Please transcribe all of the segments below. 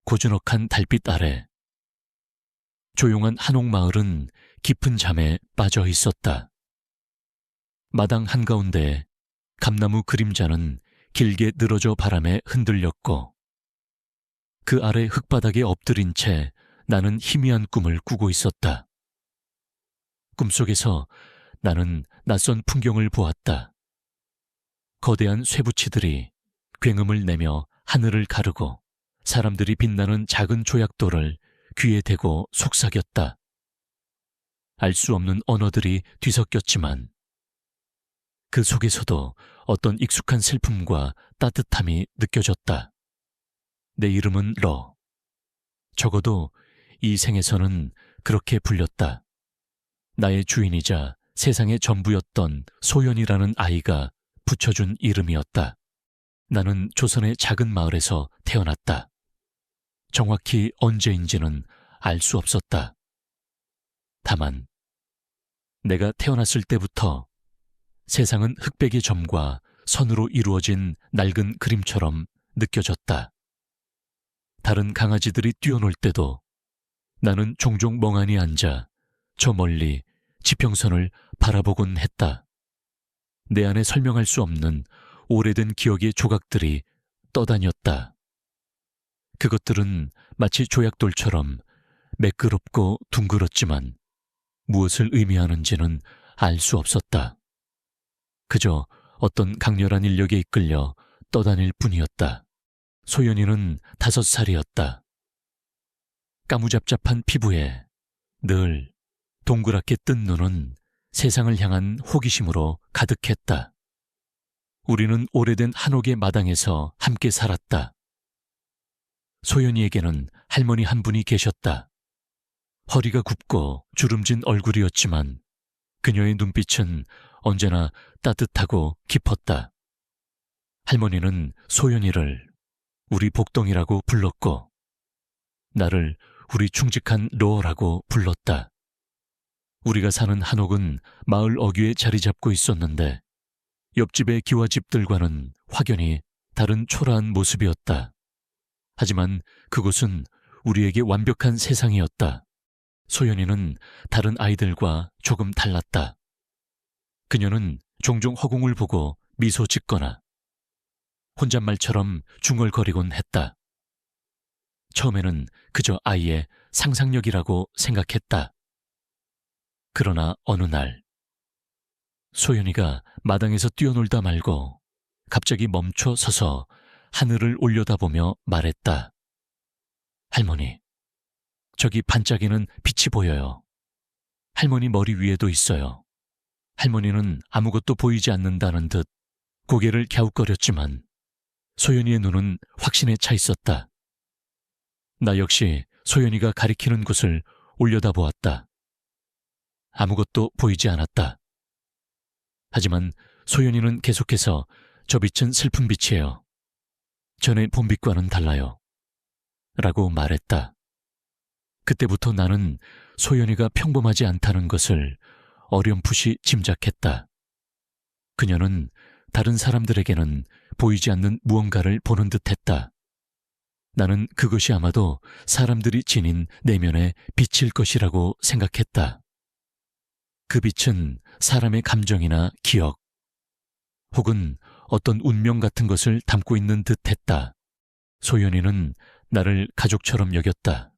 고즈넉한 달빛 아래 조용한 한옥마을은 깊은 잠에 빠져 있었다. 마당 한가운데 감나무 그림자는 길게 늘어져 바람에 흔들렸고 그 아래 흙바닥에 엎드린 채 나는 희미한 꿈을 꾸고 있었다. 꿈속에서 나는 낯선 풍경을 보았다. 거대한 쇠붙이들이 굉음을 내며 하늘을 가르고 사람들이 빛나는 작은 조약돌을 귀에 대고 속삭였다. 알 수 없는 언어들이 뒤섞였지만 그 속에서도 어떤 익숙한 슬픔과 따뜻함이 느껴졌다. 내 이름은 러. 적어도 이 생에서는 그렇게 불렸다. 나의 주인이자 세상의 전부였던 소연이라는 아이가 붙여준 이름이었다. 나는 조선의 작은 마을에서 태어났다. 정확히 언제인지는 알 수 없었다. 다만 내가 태어났을 때부터 세상은 흑백의 점과 선으로 이루어진 낡은 그림처럼 느껴졌다. 다른 강아지들이 뛰어놀 때도 나는 종종 멍하니 앉아 저 멀리 지평선을 바라보곤 했다. 내 안에 설명할 수 없는 오래된 기억의 조각들이 떠다녔다. 그것들은 마치 조약돌처럼 매끄럽고 둥그렇지만 무엇을 의미하는지는 알 수 없었다. 그저 어떤 강렬한 인력에 이끌려 떠다닐 뿐이었다. 소연이는 5살이었다. 까무잡잡한 피부에 늘 동그랗게 뜬 눈은 세상을 향한 호기심으로 가득했다. 우리는 오래된 한옥의 마당에서 함께 살았다. 소연이에게는 할머니 한 분이 계셨다. 허리가 굽고 주름진 얼굴이었지만 그녀의 눈빛은 언제나 따뜻하고 깊었다. 할머니는 소연이를 우리 복동이라고 불렀고 나를 우리 충직한 로어라고 불렀다. 우리가 사는 한옥은 마을 어귀에 자리 잡고 있었는데 옆집의 기와집들과는 확연히 다른 초라한 모습이었다. 하지만 그곳은 우리에게 완벽한 세상이었다. 소연이는 다른 아이들과 조금 달랐다. 그녀는 종종 허공을 보고 미소 짓거나 혼잣말처럼 중얼거리곤 했다. 처음에는 그저 아이의 상상력이라고 생각했다. 그러나 어느 날 소연이가 마당에서 뛰어놀다 말고 갑자기 멈춰 서서 하늘을 올려다보며 말했다. 할머니, 저기 반짝이는 빛이 보여요. 할머니 머리 위에도 있어요. 할머니는 아무것도 보이지 않는다는 듯 고개를 갸웃거렸지만 소연이의 눈은 확신에 차 있었다. 나 역시 소연이가 가리키는 곳을 올려다보았다. 아무것도 보이지 않았다. 하지만 소연이는 계속해서 저 빛은 슬픈 빛이에요. 전에 본 빛과는 달라요. 라고 말했다. 그때부터 나는 소연이가 평범하지 않다는 것을 어렴풋이 짐작했다. 그녀는 다른 사람들에게는 보이지 않는 무언가를 보는 듯했다. 나는 그것이 아마도 사람들이 지닌 내면의 빛일 것이라고 생각했다. 그 빛은 사람의 감정이나 기억, 혹은 어떤 운명 같은 것을 담고 있는 듯했다. 소연이는 나를 가족처럼 여겼다.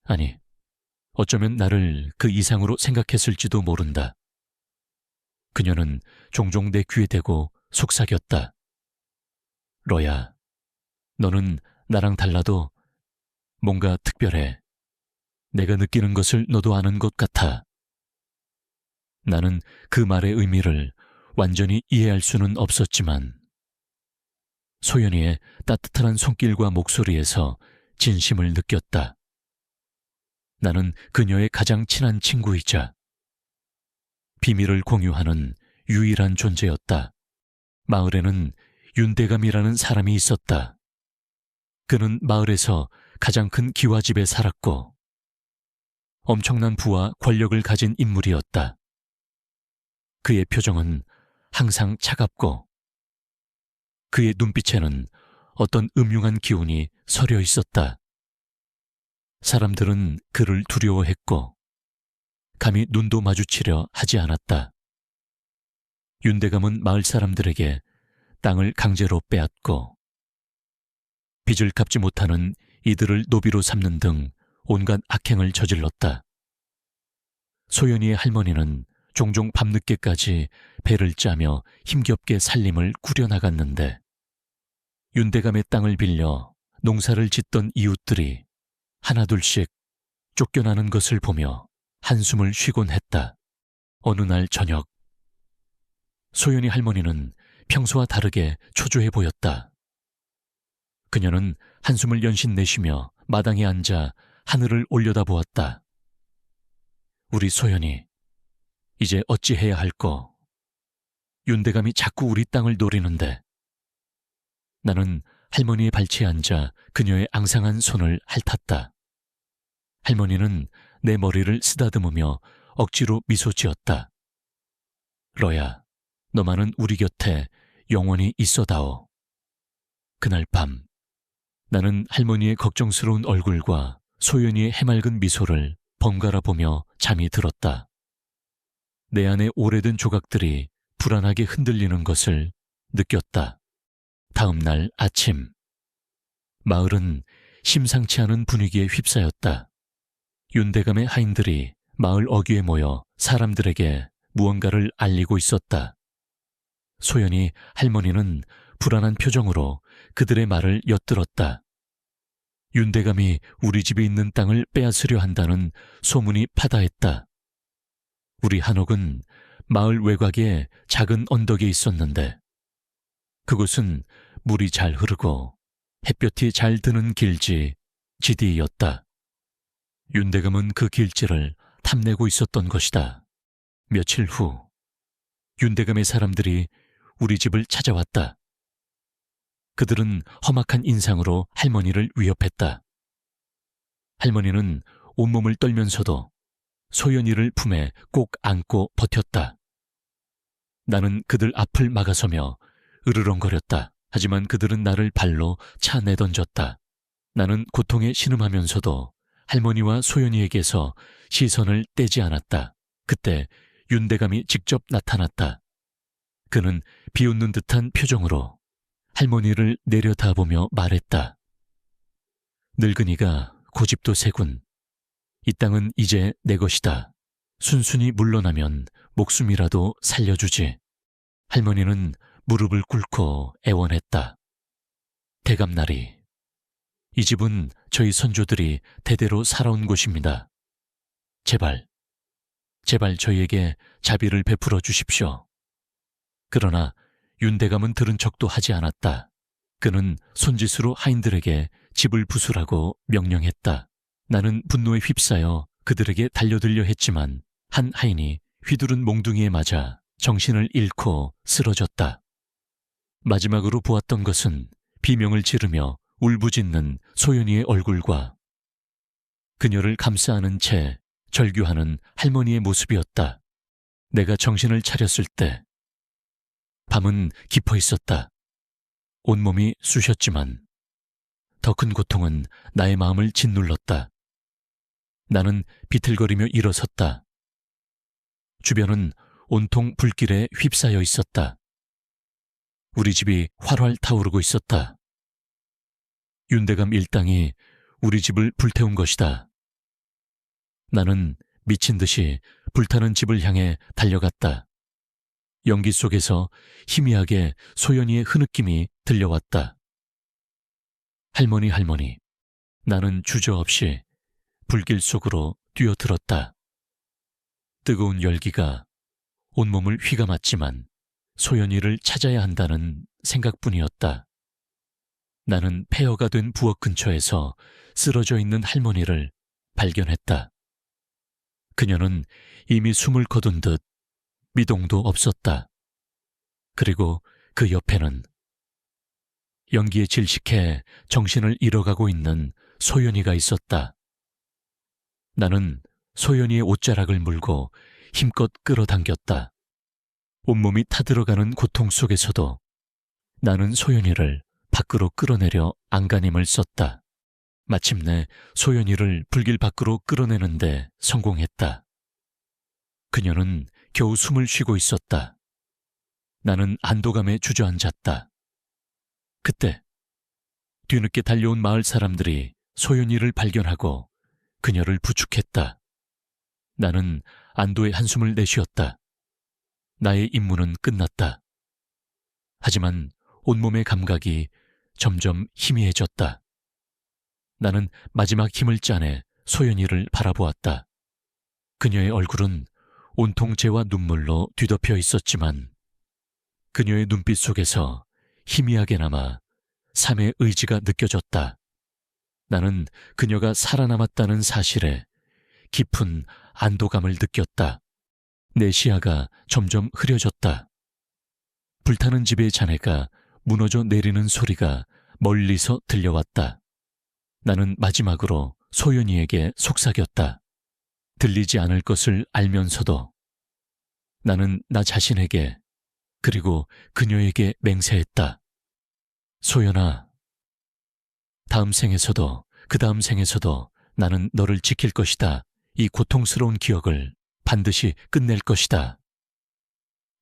아니, 어쩌면 나를 그 이상으로 생각했을지도 모른다. 그녀는 종종 내 귀에 대고 속삭였다. 러야, 너는 나랑 달라도 뭔가 특별해. 내가 느끼는 것을 너도 아는 것 같아. 나는 그 말의 의미를 완전히 이해할 수는 없었지만 소연이의 따뜻한 손길과 목소리에서 진심을 느꼈다. 나는 그녀의 가장 친한 친구이자 비밀을 공유하는 유일한 존재였다. 마을에는 윤대감이라는 사람이 있었다. 그는 마을에서 가장 큰 기와집에 살았고 엄청난 부와 권력을 가진 인물이었다. 그의 표정은 항상 차갑고 그의 눈빛에는 어떤 음흉한 기운이 서려 있었다. 사람들은 그를 두려워했고 감히 눈도 마주치려 하지 않았다. 윤대감은 마을 사람들에게 땅을 강제로 빼앗고 빚을 갚지 못하는 이들을 노비로 삼는 등 온갖 악행을 저질렀다. 소연이의 할머니는 종종 밤늦게까지 배를 짜며 힘겹게 살림을 꾸려나갔는데 윤대감의 땅을 빌려 농사를 짓던 이웃들이 하나둘씩 쫓겨나는 것을 보며 한숨을 쉬곤 했다. 어느 날 저녁, 소연이 할머니는 평소와 다르게 초조해 보였다. 그녀는 한숨을 연신 내쉬며 마당에 앉아 하늘을 올려다보았다. 우리 소연이, 이제 어찌해야 할꼬? 윤대감이 자꾸 우리 땅을 노리는데. 나는 할머니의 발치에 앉아 그녀의 앙상한 손을 핥았다. 할머니는 내 머리를 쓰다듬으며 억지로 미소 지었다. 러야, 너만은 우리 곁에 영원히 있어다오. 그날 밤, 나는 할머니의 걱정스러운 얼굴과 소연이의 해맑은 미소를 번갈아 보며 잠이 들었다. 내 안의 오래된 조각들이 불안하게 흔들리는 것을 느꼈다. 다음 날 아침, 마을은 심상치 않은 분위기에 휩싸였다. 윤대감의 하인들이 마을 어귀에 모여 사람들에게 무언가를 알리고 있었다. 소연이 할머니는 불안한 표정으로 그들의 말을 엿들었다. 윤대감이 우리 집에 있는 땅을 빼앗으려 한다는 소문이 파다했다. 우리 한옥은 마을 외곽에 작은 언덕에 있었는데 그곳은 물이 잘 흐르고 햇볕이 잘 드는 길지 지디였다. 윤대감은 그 길지를 탐내고 있었던 것이다. 며칠 후 윤대감의 사람들이 우리 집을 찾아왔다. 그들은 험악한 인상으로 할머니를 위협했다. 할머니는 온몸을 떨면서도 소연이를 품에 꼭 안고 버텼다. 나는 그들 앞을 막아서며 으르렁거렸다. 하지만 그들은 나를 발로 차 내던졌다. 나는 고통에 신음하면서도 할머니와 소연이에게서 시선을 떼지 않았다. 그때 윤대감이 직접 나타났다. 그는 비웃는 듯한 표정으로 할머니를 내려다보며 말했다. 늙은이가 고집도 세군. 이 땅은 이제 내 것이다. 순순히 물러나면 목숨이라도 살려주지. 할머니는 무릎을 꿇고 애원했다. 대감나리, 이 집은 저희 선조들이 대대로 살아온 곳입니다. 제발 저희에게 자비를 베풀어 주십시오. 그러나 윤대감은 들은 척도 하지 않았다. 그는 손짓으로 하인들에게 집을 부수라고 명령했다. 나는 분노에 휩싸여 그들에게 달려들려 했지만 한 하인이 휘두른 몽둥이에 맞아 정신을 잃고 쓰러졌다. 마지막으로 보았던 것은 비명을 지르며 울부짖는 소연이의 얼굴과 그녀를 감싸 안은 채 절규하는 할머니의 모습이었다. 내가 정신을 차렸을 때 밤은 깊어 있었다. 온몸이 쑤셨지만 더 큰 고통은 나의 마음을 짓눌렀다. 나는 비틀거리며 일어섰다. 주변은 온통 불길에 휩싸여 있었다. 우리 집이 활활 타오르고 있었다. 윤대감 일당이 우리 집을 불태운 것이다. 나는 미친 듯이 불타는 집을 향해 달려갔다. 연기 속에서 희미하게 소연이의 흐느낌이 들려왔다. 할머니, 나는 주저없이 불길 속으로 뛰어들었다. 뜨거운 열기가 온몸을 휘감았지만 소연이를 찾아야 한다는 생각뿐이었다. 나는 폐허가 된 부엌 근처에서 쓰러져 있는 할머니를 발견했다. 그녀는 이미 숨을 거둔 듯 미동도 없었다. 그리고 그 옆에는 연기에 질식해 정신을 잃어가고 있는 소연이가 있었다. 나는 소연이의 옷자락을 물고 힘껏 끌어당겼다. 온몸이 타들어가는 고통 속에서도 나는 소연이를 밖으로 끌어내려 안간힘을 썼다. 마침내 소연이를 불길 밖으로 끌어내는데 성공했다. 그녀는 겨우 숨을 쉬고 있었다. 나는 안도감에 주저앉았다. 그때 뒤늦게 달려온 마을 사람들이 소연이를 발견하고 그녀를 부축했다. 나는 안도의 한숨을 내쉬었다. 나의 임무는 끝났다. 하지만 온몸의 감각이 점점 희미해졌다. 나는 마지막 힘을 짜내 소연이를 바라보았다. 그녀의 얼굴은 온통 재와 눈물로 뒤덮여 있었지만 그녀의 눈빛 속에서 희미하게나마 삶의 의지가 느껴졌다. 나는 그녀가 살아남았다는 사실에 깊은 안도감을 느꼈다. 내 시야가 점점 흐려졌다. 불타는 집의 잔해가 무너져 내리는 소리가 멀리서 들려왔다. 나는 마지막으로 소연이에게 속삭였다. 들리지 않을 것을 알면서도 나는 나 자신에게 그리고 그녀에게 맹세했다. 소연아, 다음 생에서도 그 다음 생에서도 나는 너를 지킬 것이다. 이 고통스러운 기억을 반드시 끝낼 것이다.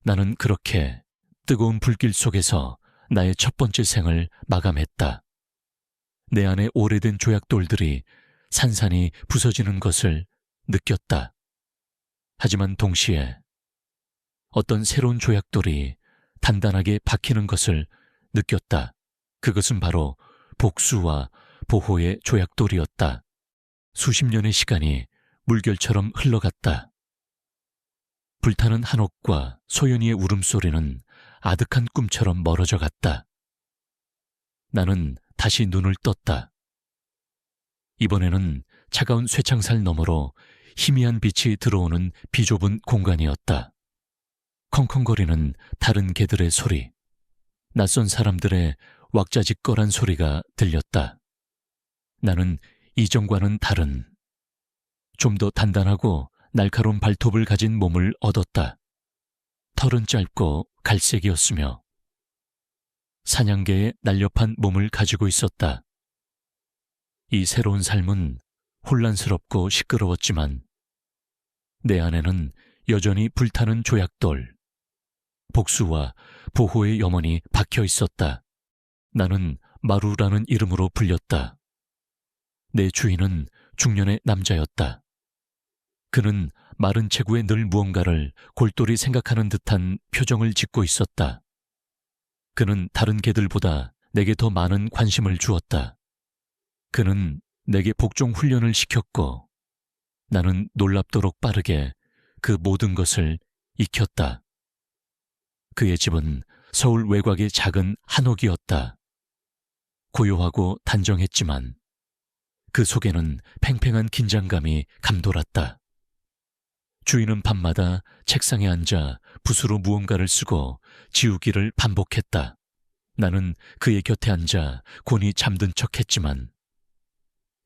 나는 그렇게 뜨거운 불길 속에서 나의 첫 번째 생을 마감했다. 내 안에 오래된 조약돌들이 산산이 부서지는 것을 느꼈다. 하지만 동시에 어떤 새로운 조약돌이 단단하게 박히는 것을 느꼈다. 그것은 바로 복수와 보호의 조약돌이었다. 수십 년의 시간이 물결처럼 흘러갔다. 불타는 한옥과 소연이의 울음소리는 아득한 꿈처럼 멀어져 갔다. 나는 다시 눈을 떴다. 이번에는 차가운 쇠창살 너머로 희미한 빛이 들어오는 비좁은 공간이었다. 컹컹거리는 다른 개들의 소리, 낯선 사람들의 왁자지껄한 소리가 들렸다. 나는 이전과는 다른, 좀 더 단단하고 날카로운 발톱을 가진 몸을 얻었다. 털은 짧고 갈색이었으며 사냥개의 날렵한 몸을 가지고 있었다. 이 새로운 삶은 혼란스럽고 시끄러웠지만 내 안에는 여전히 불타는 조약돌, 복수와 보호의 염원이 박혀 있었다. 나는 마루라는 이름으로 불렸다. 내 주인은 중년의 남자였다. 그는 마른 체구에 늘 무언가를 골똘히 생각하는 듯한 표정을 짓고 있었다. 그는 다른 개들보다 내게 더 많은 관심을 주었다. 그는 내게 복종 훈련을 시켰고 나는 놀랍도록 빠르게 그 모든 것을 익혔다. 그의 집은 서울 외곽의 작은 한옥이었다. 고요하고 단정했지만 그 속에는 팽팽한 긴장감이 감돌았다. 주인은 밤마다 책상에 앉아 붓으로 무언가를 쓰고 지우기를 반복했다. 나는 그의 곁에 앉아 곤히 잠든 척했지만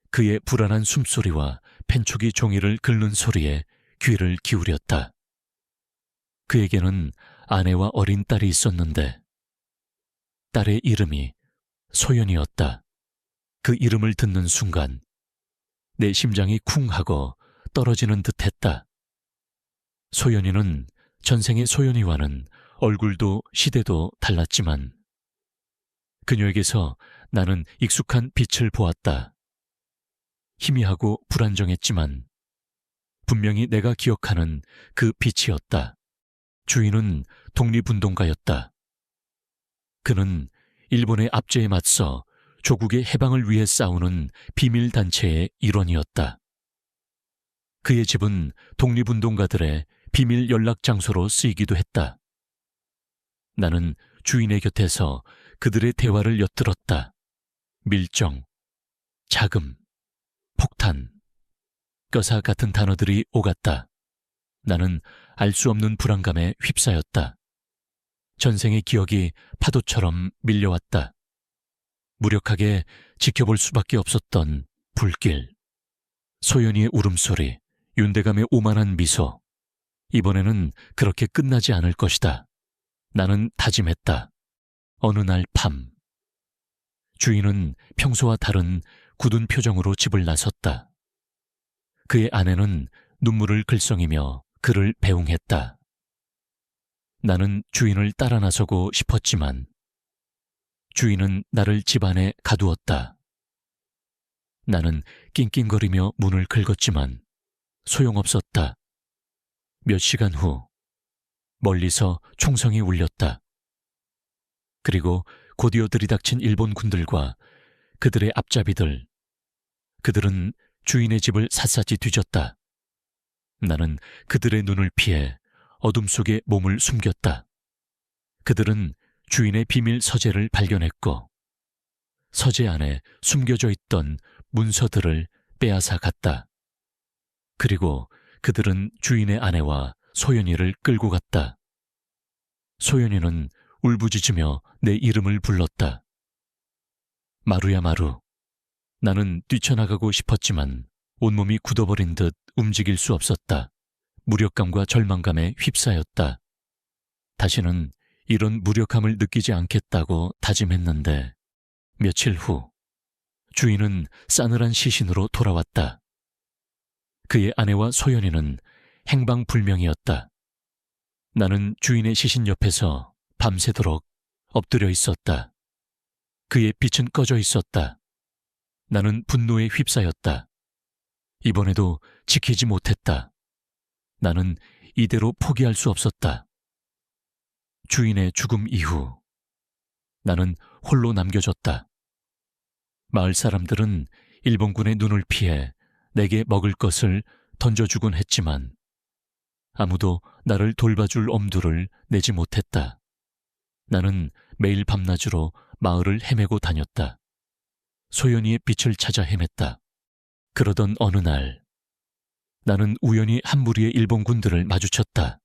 그의 불안한 숨소리와 펜촉이 종이를 긁는 소리에 귀를 기울였다. 그에게는 아내와 어린 딸이 있었는데 딸의 이름이 소연이었다. 그 이름을 듣는 순간 내 심장이 쿵 하고 떨어지는 듯했다. 소연이는 전생의 소연이와는 얼굴도 시대도 달랐지만 그녀에게서 나는 익숙한 빛을 보았다. 희미하고 불안정했지만 분명히 내가 기억하는 그 빛이었다. 주인은 독립운동가였다. 그는 일본의 압제에 맞서 조국의 해방을 위해 싸우는 비밀단체의 일원이었다. 그의 집은 독립운동가들의 비밀 연락 장소로 쓰이기도 했다. 나는 주인의 곁에서 그들의 대화를 엿들었다. 밀정, 자금, 폭탄, 뼈사 같은 단어들이 오갔다. 나는 알 수 없는 불안감에 휩싸였다. 전생의 기억이 파도처럼 밀려왔다. 무력하게 지켜볼 수밖에 없었던 불길, 소연이의 울음소리, 윤대감의 오만한 미소. 이번에는 그렇게 끝나지 않을 것이다. 나는 다짐했다. 어느 날 밤, 주인은 평소와 다른 굳은 표정으로 집을 나섰다. 그의 아내는 눈물을 글썽이며 그를 배웅했다. 나는 주인을 따라 나서고 싶었지만 주인은 나를 집 안에 가두었다. 나는 낑낑거리며 문을 긁었지만 소용없었다. 몇 시간 후 멀리서 총성이 울렸다. 그리고 곧이어 들이닥친 일본 군들과 그들의 앞잡이들, 그들은 주인의 집을 샅샅이 뒤졌다. 나는 그들의 눈을 피해 어둠 속에 몸을 숨겼다. 그들은 주인의 비밀 서재를 발견했고 서재 안에 숨겨져 있던 문서들을 빼앗아 갔다. 그리고 그들은 주인의 아내와 소연이를 끌고 갔다. 소연이는 울부짖으며 내 이름을 불렀다. 마루야 마루. 나는 뛰쳐나가고 싶었지만 온몸이 굳어버린 듯 움직일 수 없었다. 무력감과 절망감에 휩싸였다. 다시는 이런 무력함을 느끼지 않겠다고 다짐했는데 며칠 후 주인은 싸늘한 시신으로 돌아왔다. 그의 아내와 소연이는 행방불명이었다. 나는 주인의 시신 옆에서 밤새도록 엎드려 있었다. 그의 빛은 꺼져 있었다. 나는 분노에 휩싸였다. 이번에도 지키지 못했다. 나는 이대로 포기할 수 없었다. 주인의 죽음 이후 나는 홀로 남겨졌다. 마을 사람들은 일본군의 눈을 피해 내게 먹을 것을 던져주곤 했지만 아무도 나를 돌봐줄 엄두를 내지 못했다. 나는 매일 밤낮으로 마을을 헤매고 다녔다. 소연이의 빛을 찾아 헤맸다. 그러던 어느 날 나는 우연히 한 무리의 일본군들을 마주쳤다.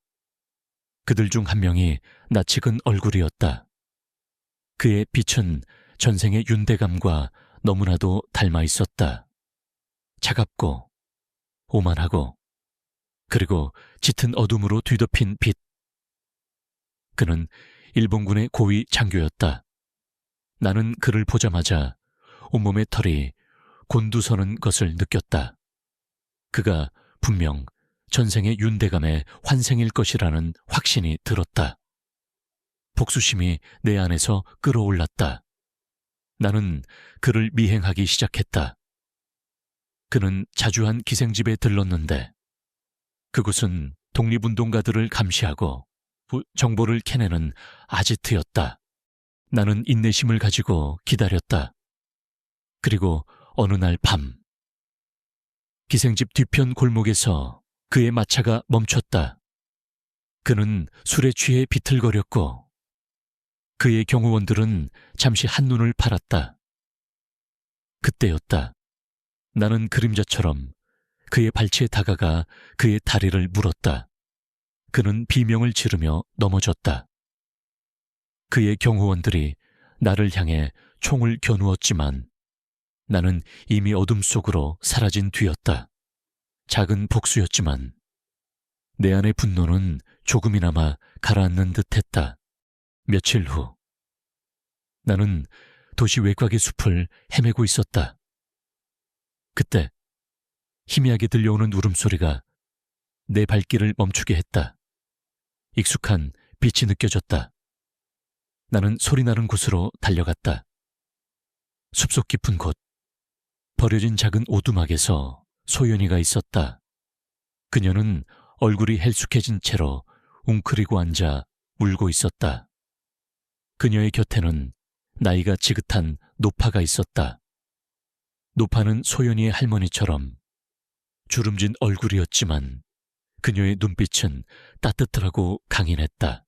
그들 중 한 명이 낯익은 얼굴이었다. 그의 빛은 전생의 윤대감과 너무나도 닮아 있었다. 차갑고 오만하고 그리고 짙은 어둠으로 뒤덮인 빛. 그는 일본군의 고위 장교였다. 나는 그를 보자마자 온몸의 털이 곤두서는 것을 느꼈다. 그가 분명 전생의 윤대감의 환생일 것이라는 확신이 들었다. 복수심이 내 안에서 끓어올랐다. 나는 그를 미행하기 시작했다. 그는 자주 한 기생집에 들렀는데 그곳은 독립운동가들을 감시하고 정보를 캐내는 아지트였다. 나는 인내심을 가지고 기다렸다. 그리고 어느 날 밤 기생집 뒤편 골목에서 그의 마차가 멈췄다. 그는 술에 취해 비틀거렸고 그의 경호원들은 잠시 한눈을 팔았다. 그때였다. 나는 그림자처럼 그의 발치에 다가가 그의 다리를 물었다. 그는 비명을 지르며 넘어졌다. 그의 경호원들이 나를 향해 총을 겨누었지만 나는 이미 어둠 속으로 사라진 뒤였다. 작은 복수였지만 내 안의 분노는 조금이나마 가라앉는 듯했다. 며칠 후 나는 도시 외곽의 숲을 헤매고 있었다. 그때 희미하게 들려오는 울음소리가 내 발길을 멈추게 했다. 익숙한 빛이 느껴졌다. 나는 소리나는 곳으로 달려갔다. 숲속 깊은 곳, 버려진 작은 오두막에서 소연이가 있었다. 그녀는 얼굴이 헬쑥해진 채로 웅크리고 앉아 울고 있었다. 그녀의 곁에는 나이가 지긋한 노파가 있었다. 노파는 소연이의 할머니처럼 주름진 얼굴이었지만 그녀의 눈빛은 따뜻하고 강인했다.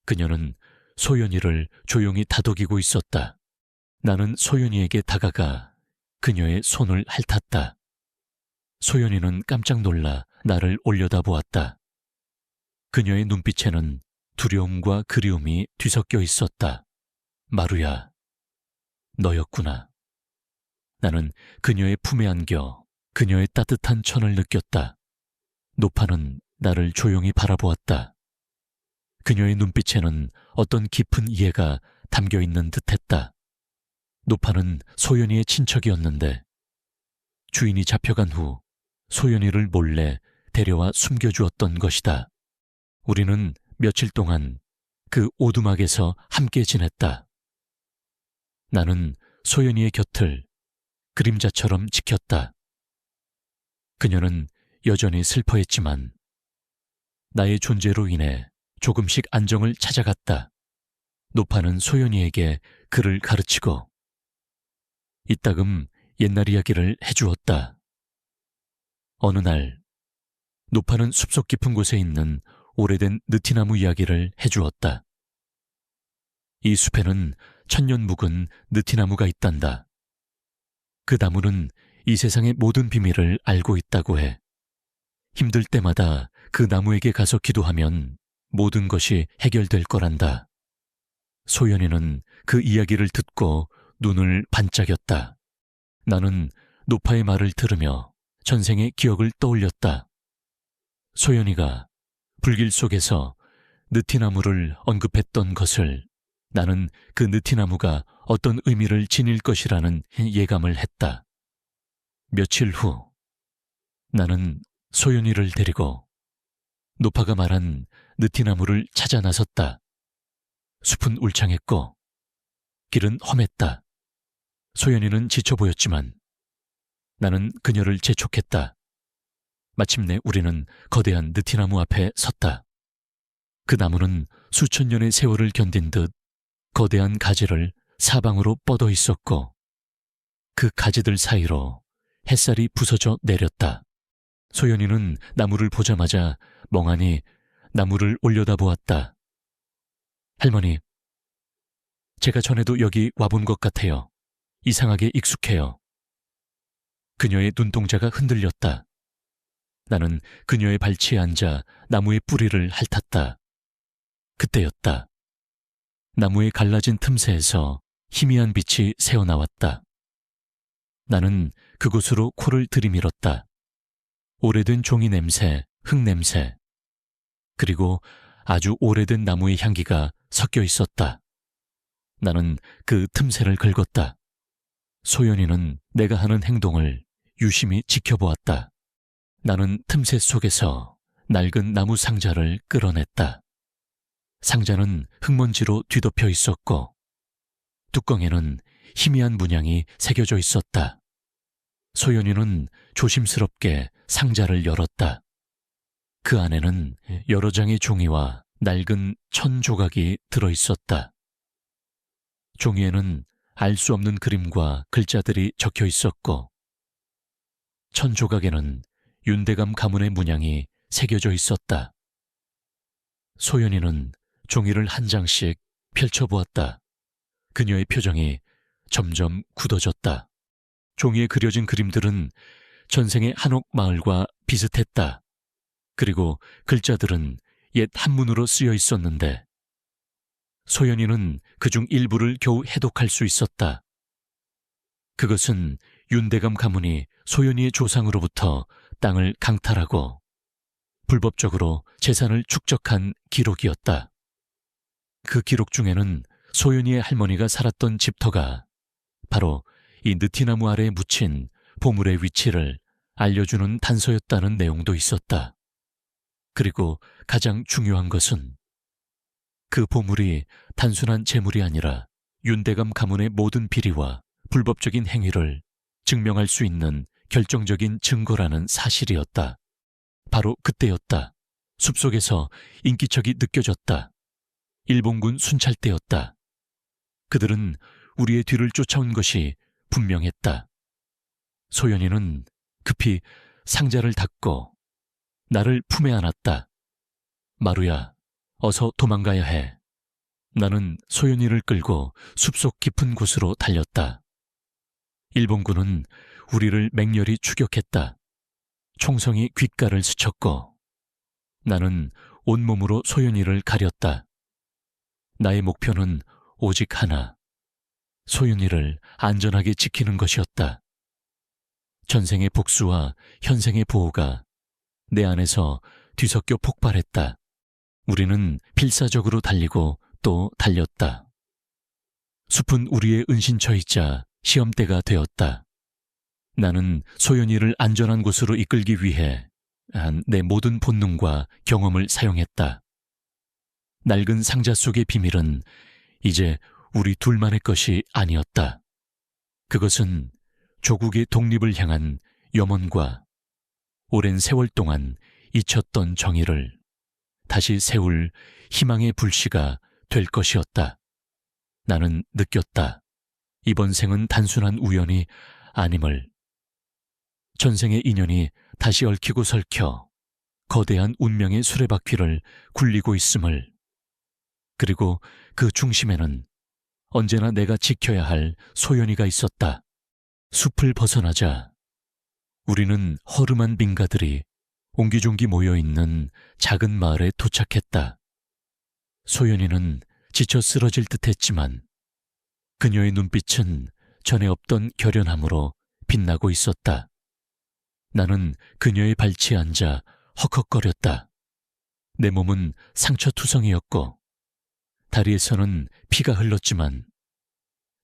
그녀는 소연이를 조용히 다독이고 있었다. 나는 소연이에게 다가가 그녀의 손을 핥았다. 소연이는 깜짝 놀라 나를 올려다보았다. 그녀의 눈빛에는 두려움과 그리움이 뒤섞여 있었다. 마루야, 너였구나. 나는 그녀의 품에 안겨 그녀의 따뜻한 천을 느꼈다. 노파는 나를 조용히 바라보았다. 그녀의 눈빛에는 어떤 깊은 이해가 담겨 있는 듯했다. 노파는 소연이의 친척이었는데 주인이 잡혀간 후 소연이를 몰래 데려와 숨겨주었던 것이다. 우리는 며칠 동안 그 오두막에서 함께 지냈다. 나는 소연이의 곁을 그림자처럼 지켰다. 그녀는 여전히 슬퍼했지만 나의 존재로 인해 조금씩 안정을 찾아갔다. 노파는 소연이에게 글을 가르치고 이따금 옛날 이야기를 해주었다. 어느 날 노파는 숲속 깊은 곳에 있는 오래된 느티나무 이야기를 해주었다. 이 숲에는 천년 묵은 느티나무가 있단다. 그 나무는 이 세상의 모든 비밀을 알고 있다고 해. 힘들 때마다 그 나무에게 가서 기도하면 모든 것이 해결될 거란다. 소연이는 그 이야기를 듣고 눈을 반짝였다. 나는 노파의 말을 들으며 전생의 기억을 떠올렸다. 소연이가 불길 속에서 느티나무를 언급했던 것을 나는 그 느티나무가 어떤 의미를 지닐 것이라는 예감을 했다. 며칠 후 나는 소연이를 데리고 노파가 말한 느티나무를 찾아 나섰다. 숲은 울창했고 길은 험했다. 소연이는 지쳐 보였지만 나는 그녀를 재촉했다. 마침내 우리는 거대한 느티나무 앞에 섰다. 그 나무는 수천 년의 세월을 견딘 듯 거대한 가지를 사방으로 뻗어 있었고 그 가지들 사이로 햇살이 부서져 내렸다. 소연이는 나무를 보자마자 멍하니 나무를 올려다보았다. 할머니, 제가 전에도 여기 와본 것 같아요. 이상하게 익숙해요. 그녀의 눈동자가 흔들렸다. 나는 그녀의 발치에 앉아 나무의 뿌리를 핥았다. 그때였다. 나무의 갈라진 틈새에서 희미한 빛이 새어나왔다. 나는 그곳으로 코를 들이밀었다. 오래된 종이 냄새, 흙 냄새, 그리고 아주 오래된 나무의 향기가 섞여 있었다. 나는 그 틈새를 긁었다. 소연이는 내가 하는 행동을 유심히 지켜보았다. 나는 틈새 속에서 낡은 나무 상자를 끌어냈다. 상자는 흙먼지로 뒤덮여 있었고 뚜껑에는 희미한 문양이 새겨져 있었다. 소연이는 조심스럽게 상자를 열었다. 그 안에는 여러 장의 종이와 낡은 천 조각이 들어있었다. 종이에는 알 수 없는 그림과 글자들이 적혀 있었고 천 조각에는 윤대감 가문의 문양이 새겨져 있었다. 소연이는 종이를 한 장씩 펼쳐보았다. 그녀의 표정이 점점 굳어졌다. 종이에 그려진 그림들은 전생의 한옥 마을과 비슷했다. 그리고 글자들은 옛 한문으로 쓰여 있었는데 소연이는 그중 일부를 겨우 해독할 수 있었다. 그것은 윤대감 가문이 소연이의 조상으로부터 땅을 강탈하고 불법적으로 재산을 축적한 기록이었다. 그 기록 중에는 소연이의 할머니가 살았던 집터가 바로 이 느티나무 아래에 묻힌 보물의 위치를 알려주는 단서였다는 내용도 있었다. 그리고 가장 중요한 것은 그 보물이 단순한 재물이 아니라 윤대감 가문의 모든 비리와 불법적인 행위를 증명할 수 있는 결정적인 증거라는 사실이었다. 바로 그때였다. 숲속에서 인기척이 느껴졌다. 일본군 순찰대였다. 그들은 우리의 뒤를 쫓아온 것이 분명했다. 소연이는 급히 상자를 닫고 나를 품에 안았다. 마루야, 어서 도망가야 해. 나는 소연이를 끌고 숲속 깊은 곳으로 달렸다. 일본군은 우리를 맹렬히 추격했다. 총성이 귓가를 스쳤고 나는 온몸으로 소연이를 가렸다. 나의 목표는 오직 하나, 소연이를 안전하게 지키는 것이었다. 전생의 복수와 현생의 보호가 내 안에서 뒤섞여 폭발했다. 우리는 필사적으로 달리고 또 달렸다. 숲은 우리의 은신처이자 시험대가 되었다. 나는 소연이를 안전한 곳으로 이끌기 위해 내 모든 본능과 경험을 사용했다. 낡은 상자 속의 비밀은 이제 우리 둘만의 것이 아니었다. 그것은 조국의 독립을 향한 염원과 오랜 세월 동안 잊혔던 정의를 다시 세울 희망의 불씨가 될 것이었다. 나는 느꼈다. 이번 생은 단순한 우연이 아님을. 전생의 인연이 다시 얽히고 설켜 거대한 운명의 수레바퀴를 굴리고 있음을. 그리고 그 중심에는 언제나 내가 지켜야 할 소연이가 있었다. 숲을 벗어나자 우리는 허름한 민가들이 옹기종기 모여있는 작은 마을에 도착했다. 소연이는 지쳐 쓰러질 듯했지만 그녀의 눈빛은 전에 없던 결연함으로 빛나고 있었다. 나는 그녀의 발치에 앉아 헉헉거렸다. 내 몸은 상처투성이었고 다리에서는 피가 흘렀지만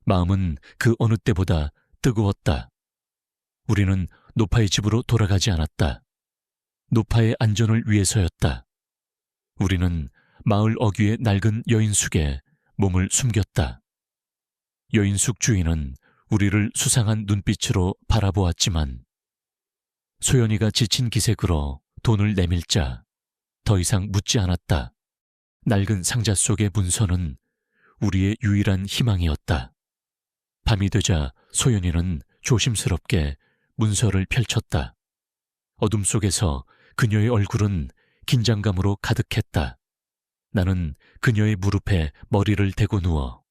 마음은 그 어느 때보다 뜨거웠다. 우리는 노파의 집으로 돌아가지 않았다. 노파의 안전을 위해서였다. 우리는 마을 어귀의 낡은 여인숙에 몸을 숨겼다. 여인숙 주인은 우리를 수상한 눈빛으로 바라보았지만 소연이가 지친 기색으로 돈을 내밀자 더 이상 묻지 않았다. 낡은 상자 속의 문서는 우리의 유일한 희망이었다. 밤이 되자 소연이는 조심스럽게 문서를 펼쳤다. 어둠 속에서 그녀의 얼굴은 긴장감으로 가득했다. 나는 그녀의 무릎에 머리를 대고 누워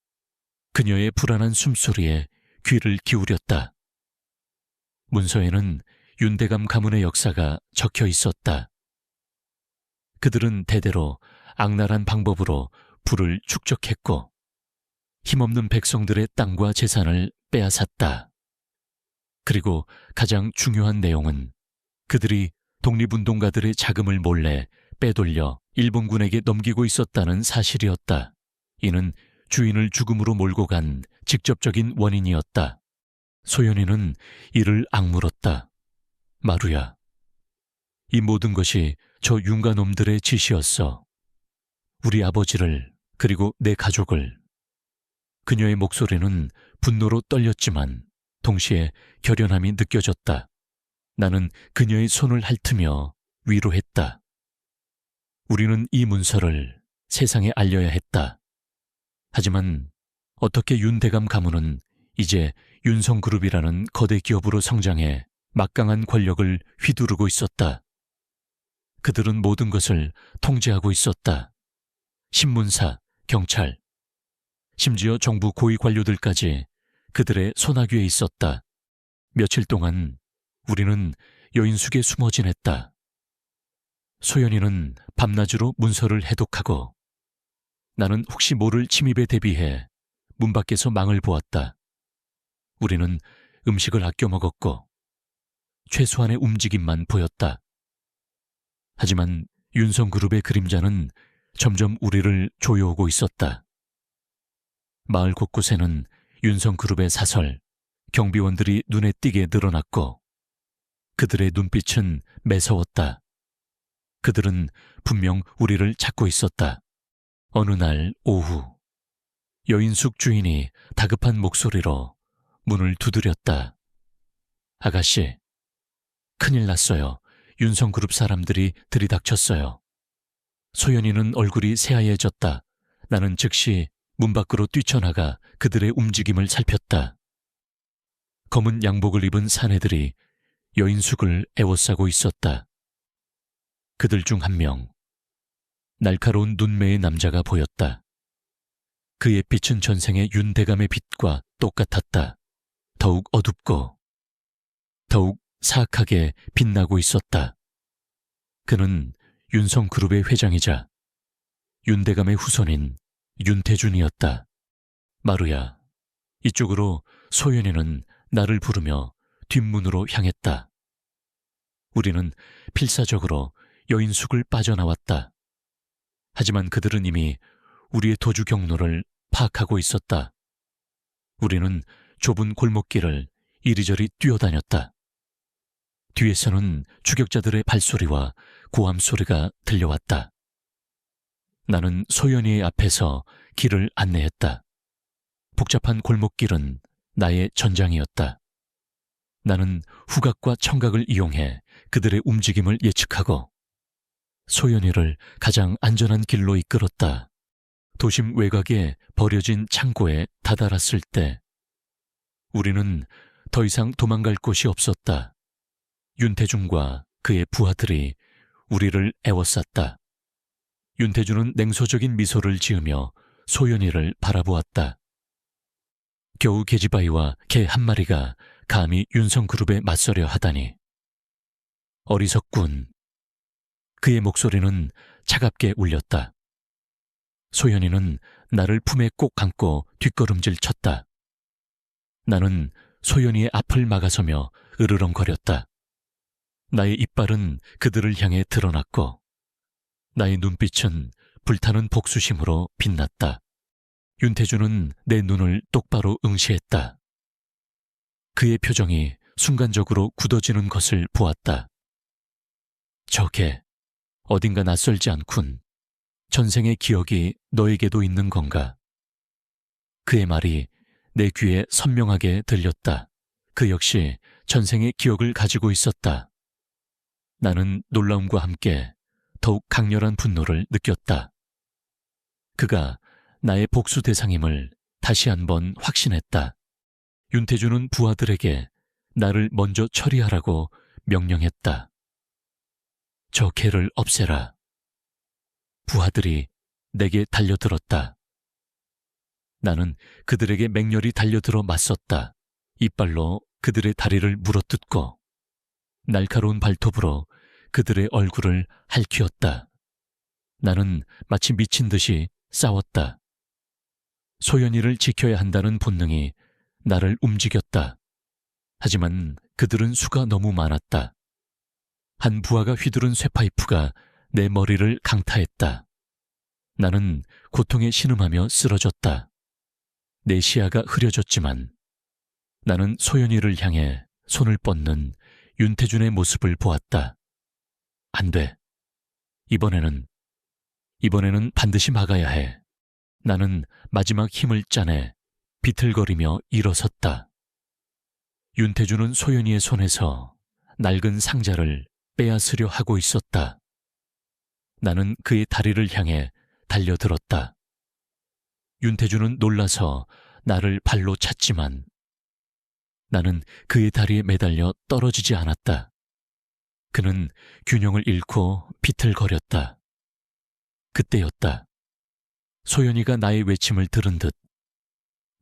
그녀의 불안한 숨소리에 귀를 기울였다. 문서에는 윤대감 가문의 역사가 적혀 있었다. 그들은 대대로 악랄한 방법으로 부를 축적했고 힘없는 백성들의 땅과 재산을 빼앗았다. 그리고 가장 중요한 내용은 그들이 독립운동가들의 자금을 몰래 빼돌려 일본군에게 넘기고 있었다는 사실이었다. 이는 주인을 죽음으로 몰고 간 직접적인 원인이었다. 소연이는 이를 악물었다. 마루야, 이 모든 것이 저 윤가놈들의 짓이었어. 우리 아버지를 그리고 내 가족을. 그녀의 목소리는 분노로 떨렸지만 동시에 결연함이 느껴졌다. 나는 그녀의 손을 핥으며 위로했다. 우리는 이 문서를 세상에 알려야 했다. 하지만 어떻게 윤대감 가문은 이제 윤성그룹이라는 거대 기업으로 성장해 막강한 권력을 휘두르고 있었다. 그들은 모든 것을 통제하고 있었다. 신문사, 경찰, 심지어 정부 고위 관료들까지 그들의 손아귀에 있었다. 며칠 동안 우리는 여인숙에 숨어 지냈다. 소연이는 밤낮으로 문서를 해독하고 나는 혹시 모를 침입에 대비해 문 밖에서 망을 보았다. 우리는 음식을 아껴 먹었고 최소한의 움직임만 보였다. 하지만 윤성그룹의 그림자는 점점 우리를 조여오고 있었다. 마을 곳곳에는 윤성그룹의 사설, 경비원들이 눈에 띄게 늘어났고 그들의 눈빛은 매서웠다. 그들은 분명 우리를 찾고 있었다. 어느 날 오후, 여인숙 주인이 다급한 목소리로 문을 두드렸다. 아가씨, 큰일 났어요. 윤성그룹 사람들이 들이닥쳤어요. 소연이는 얼굴이 새하얘졌다. 나는 즉시 문 밖으로 뛰쳐나가 그들의 움직임을 살폈다. 검은 양복을 입은 사내들이 여인숙을 애워싸고 있었다. 그들 중 한 명, 날카로운 눈매의 남자가 보였다. 그의 빛은 전생의 윤대감의 빛과 똑같았다. 더욱 어둡고 더욱 사악하게 빛나고 있었다. 그는 윤성그룹의 회장이자 윤대감의 후손인 윤태준이었다. 마루야, 이쪽으로. 소연이는 나를 부르며 뒷문으로 향했다. 우리는 필사적으로 여인숙을 빠져나왔다. 하지만 그들은 이미 우리의 도주 경로를 파악하고 있었다. 우리는 좁은 골목길을 이리저리 뛰어다녔다. 뒤에서는 추격자들의 발소리와 고함 소리가 들려왔다. 나는 소연이의 앞에서 길을 안내했다. 복잡한 골목길은 나의 전장이었다. 나는 후각과 청각을 이용해 그들의 움직임을 예측하고 소연이를 가장 안전한 길로 이끌었다. 도심 외곽에 버려진 창고에 다다랐을 때 우리는 더 이상 도망갈 곳이 없었다. 윤태준과 그의 부하들이 우리를 애워쌌다. 윤태준은 냉소적인 미소를 지으며 소연이를 바라보았다. 겨우 계집아이와 개 한 마리가 감히 윤성그룹에 맞서려 하다니. 어리석군. 그의 목소리는 차갑게 울렸다. 소연이는 나를 품에 꼭 안고 뒷걸음질 쳤다. 나는 소연이의 앞을 막아서며 으르렁거렸다. 나의 이빨은 그들을 향해 드러났고 나의 눈빛은 불타는 복수심으로 빛났다. 윤태준은 내 눈을 똑바로 응시했다. 그의 표정이 순간적으로 굳어지는 것을 보았다. 저 개, 어딘가 낯설지 않군. 전생의 기억이 너에게도 있는 건가? 그의 말이 내 귀에 선명하게 들렸다. 그 역시 전생의 기억을 가지고 있었다. 나는 놀라움과 함께 더욱 강렬한 분노를 느꼈다. 그가 나의 복수 대상임을 다시 한번 확신했다. 윤태준은 부하들에게 나를 먼저 처리하라고 명령했다. 저 개를 없애라. 부하들이 내게 달려들었다. 나는 그들에게 맹렬히 달려들어 맞섰다. 이빨로 그들의 다리를 물어뜯고 날카로운 발톱으로 그들의 얼굴을 핥히었다. 나는 마치 미친 듯이 싸웠다. 소연이를 지켜야 한다는 본능이 나를 움직였다. 하지만 그들은 수가 너무 많았다. 한 부하가 휘두른 쇠파이프가 내 머리를 강타했다. 나는 고통에 신음하며 쓰러졌다. 내 시야가 흐려졌지만 나는 소연이를 향해 손을 뻗는 윤태준의 모습을 보았다. 안 돼. 이번에는 반드시 막아야 해. 나는 마지막 힘을 짜내 비틀거리며 일어섰다. 윤태준은 소연이의 손에서 낡은 상자를 빼앗으려 하고 있었다. 나는 그의 다리를 향해 달려들었다. 윤태준은 놀라서 나를 발로 찼지만 나는 그의 다리에 매달려 떨어지지 않았다. 그는 균형을 잃고 비틀거렸다. 그때였다. 소연이가 나의 외침을 들은 듯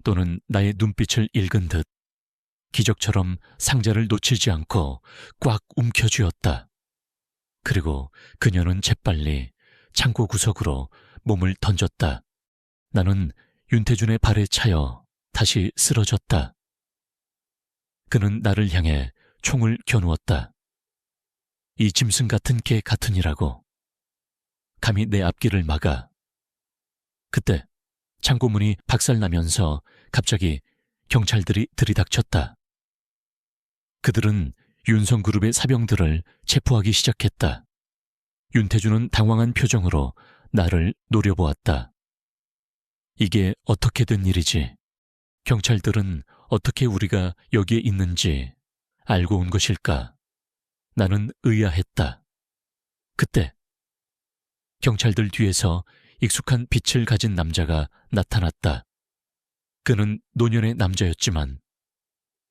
또는 나의 눈빛을 읽은 듯 기적처럼 상자를 놓치지 않고 꽉 움켜쥐었다. 그리고 그녀는 재빨리 창고 구석으로 몸을 던졌다. 나는 윤태준의 발에 차여 다시 쓰러졌다. 그는 나를 향해 총을 겨누었다. 이 짐승 같은 개 같으니라고. 감히 내 앞길을 막아. 그때 창고 문이 박살나면서 갑자기 경찰들이 들이닥쳤다. 그들은 윤성그룹의 사병들을 체포하기 시작했다. 윤태준은 당황한 표정으로 나를 노려보았다. 이게 어떻게 된 일이지? 경찰들은 어떻게 우리가 여기에 있는지 알고 온 것일까? 나는 의아했다. 그때 경찰들 뒤에서 익숙한 빛을 가진 남자가 나타났다. 그는 노년의 남자였지만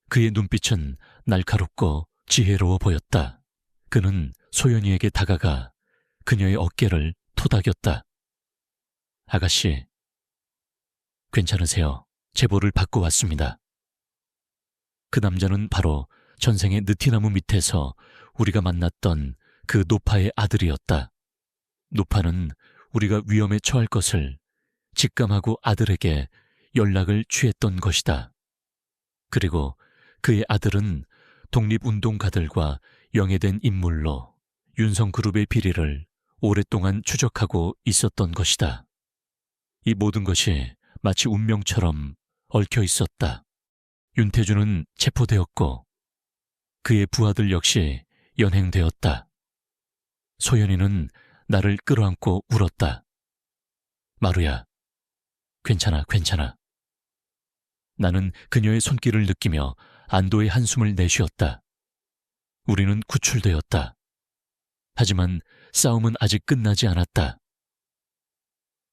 그의 눈빛은 날카롭고 지혜로워 보였다. 그는 소연이에게 다가가 그녀의 어깨를 토닥였다. 아가씨, 괜찮으세요? 제보를 받고 왔습니다. 그 남자는 바로 전생의 느티나무 밑에서 우리가 만났던 그 노파의 아들이었다. 노파는 우리가 위험에 처할 것을 직감하고 아들에게 연락을 취했던 것이다. 그리고 그의 아들은 독립운동가들과 영해된 인물로 윤성그룹의 비리를 오랫동안 추적하고 있었던 것이다. 이 모든 것이 마치 운명처럼 얽혀 있었다. 윤태주는 체포되었고 그의 부하들 역시 연행되었다. 소연이는 나를 끌어안고 울었다. 마루야, 괜찮아, 괜찮아. 나는 그녀의 손길을 느끼며 안도의 한숨을 내쉬었다. 우리는 구출되었다. 하지만 싸움은 아직 끝나지 않았다.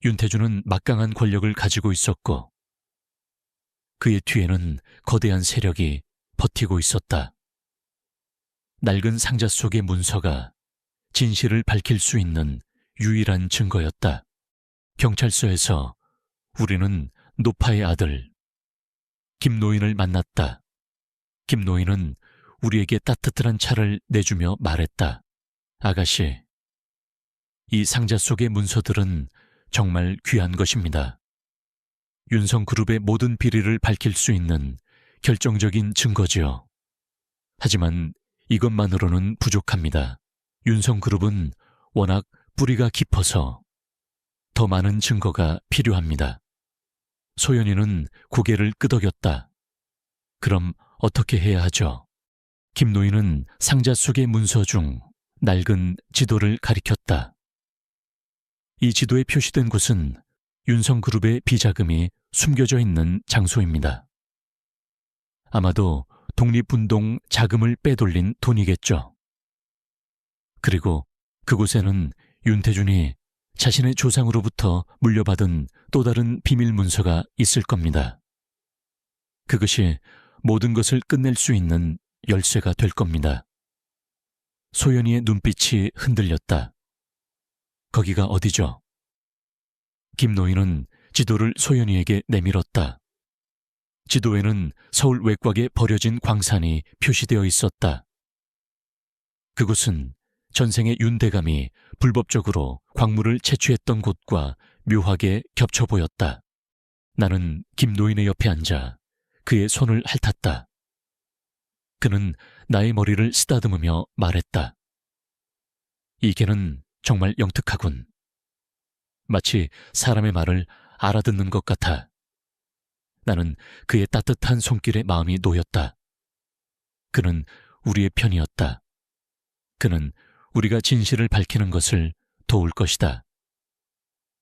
윤태주는 막강한 권력을 가지고 있었고 그의 뒤에는 거대한 세력이 버티고 있었다. 낡은 상자 속의 문서가 진실을 밝힐 수 있는 유일한 증거였다. 경찰서에서 우리는 노파의 아들 김노인을 만났다. 김노인은 우리에게 따뜻한 차를 내주며 말했다. 아가씨, 이 상자 속의 문서들은 정말 귀한 것입니다. 윤성그룹의 모든 비리를 밝힐 수 있는 결정적인 증거지요. 하지만 이것만으로는 부족합니다. 윤성그룹은 워낙 뿌리가 깊어서 더 많은 증거가 필요합니다. 소연이는 고개를 끄덕였다. 그럼 어떻게 해야 하죠? 김노인은 상자 속의 문서 중 낡은 지도를 가리켰다. 이 지도에 표시된 곳은 윤성그룹의 비자금이 숨겨져 있는 장소입니다. 아마도 독립운동 자금을 빼돌린 돈이겠죠. 그리고 그곳에는 윤태준이 자신의 조상으로부터 물려받은 또 다른 비밀 문서가 있을 겁니다. 그것이 모든 것을 끝낼 수 있는 열쇠가 될 겁니다. 소연이의 눈빛이 흔들렸다. 거기가 어디죠? 김노인은 지도를 소연이에게 내밀었다. 지도에는 서울 외곽에 버려진 광산이 표시되어 있었다. 그곳은 전생의 윤대감이 불법적으로 광물을 채취했던 곳과 묘하게 겹쳐 보였다. 나는 김노인의 옆에 앉아 그의 손을 핥았다. 그는 나의 머리를 쓰다듬으며 말했다. 이 개는 정말 영특하군. 마치 사람의 말을 알아듣는 것 같아. 나는 그의 따뜻한 손길에 마음이 놓였다. 그는 우리의 편이었다. 그는 우리가 진실을 밝히는 것을 도울 것이다.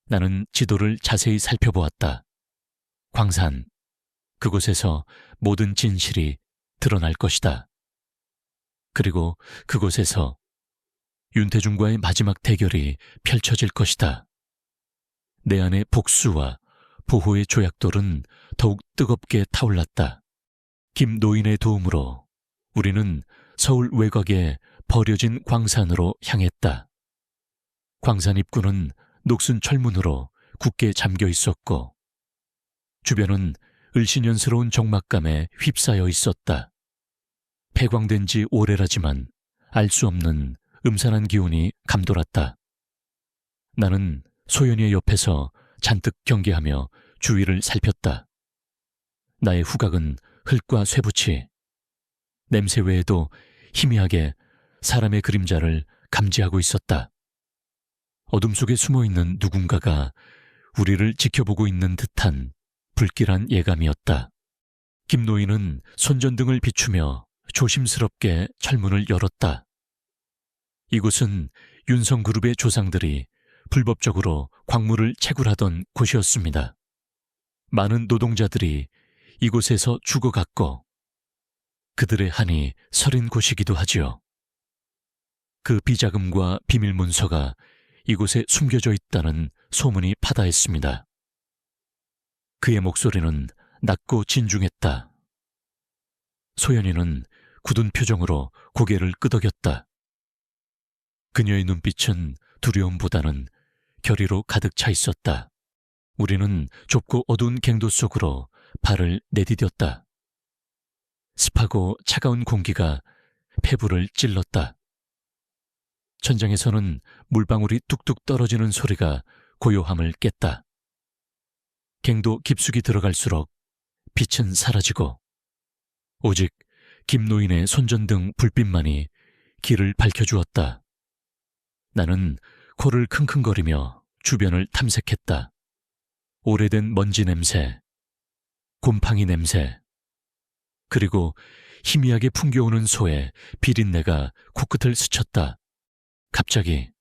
나는 지도를 자세히 살펴보았다. 광산, 그곳에서 모든 진실이 드러날 것이다. 그리고 그곳에서 윤태준과의 마지막 대결이 펼쳐질 것이다. 내 안의 복수와 보호의 조약돌은 더욱 뜨겁게 타올랐다. 김노인의 도움으로 우리는 서울 외곽의 버려진 광산으로 향했다. 광산 입구는 녹슨 철문으로 굳게 잠겨 있었고 주변은 을씨년스러운 적막감에 휩싸여 있었다. 폐광된 지 오래라지만 알 수 없는 음산한 기운이 감돌았다. 나는 소연이의 옆에서 잔뜩 경계하며 주위를 살폈다. 나의 후각은 흙과 쇠붙이, 냄새 외에도 희미하게 사람의 그림자를 감지하고 있었다. 어둠 속에 숨어있는 누군가가 우리를 지켜보고 있는 듯한 불길한 예감이었다. 김노인은 손전등을 비추며 조심스럽게 철문을 열었다. 이곳은 윤성그룹의 조상들이 불법적으로 광물을 채굴하던 곳이었습니다. 많은 노동자들이 이곳에서 죽어갔고 그들의 한이 서린 곳이기도 하지요. 그 비자금과 비밀 문서가 이곳에 숨겨져 있다는 소문이 파다했습니다. 그의 목소리는 낮고 진중했다. 소연이는 굳은 표정으로 고개를 끄덕였다. 그녀의 눈빛은 두려움보다는 결의로 가득 차 있었다. 우리는 좁고 어두운 갱도 속으로 발을 내디뎠다. 습하고 차가운 공기가 폐부를 찔렀다. 천장에서는 물방울이 뚝뚝 떨어지는 소리가 고요함을 깼다. 갱도 깊숙이 들어갈수록 빛은 사라지고 오직 김노인의 손전등 불빛만이 길을 밝혀주었다. 나는 코를 킁킁거리며 주변을 탐색했다. 오래된 먼지 냄새, 곰팡이 냄새, 그리고 희미하게 풍겨오는 소의 비린내가 코끝을 스쳤다. 갑자기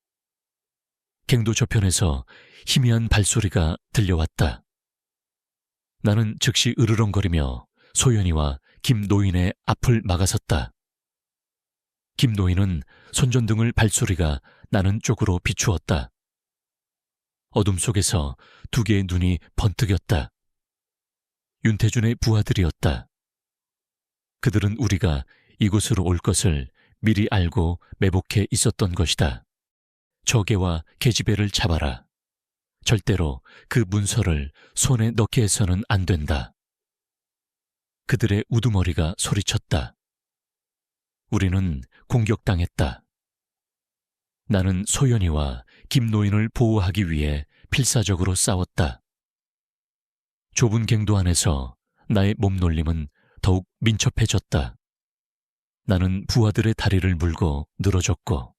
갱도 저편에서 희미한 발소리가 들려왔다. 나는 즉시 으르렁거리며 소연이와 김노인의 앞을 막아섰다. 김노인은 손전등을 발소리가 나는 쪽으로 비추었다. 어둠 속에서 두 개의 눈이 번뜩였다. 윤태준의 부하들이었다. 그들은 우리가 이곳으로 올 것을 미리 알고 매복해 있었던 것이다. 저 개와 계집애를 잡아라. 절대로 그 문서를 손에 넣게 해서는 안 된다. 그들의 우두머리가 소리쳤다. 우리는 공격당했다. 나는 소연이와 김노인을 보호하기 위해 필사적으로 싸웠다. 좁은 갱도 안에서 나의 몸놀림은 더욱 민첩해졌다. 나는 부하들의 다리를 물고 늘어졌고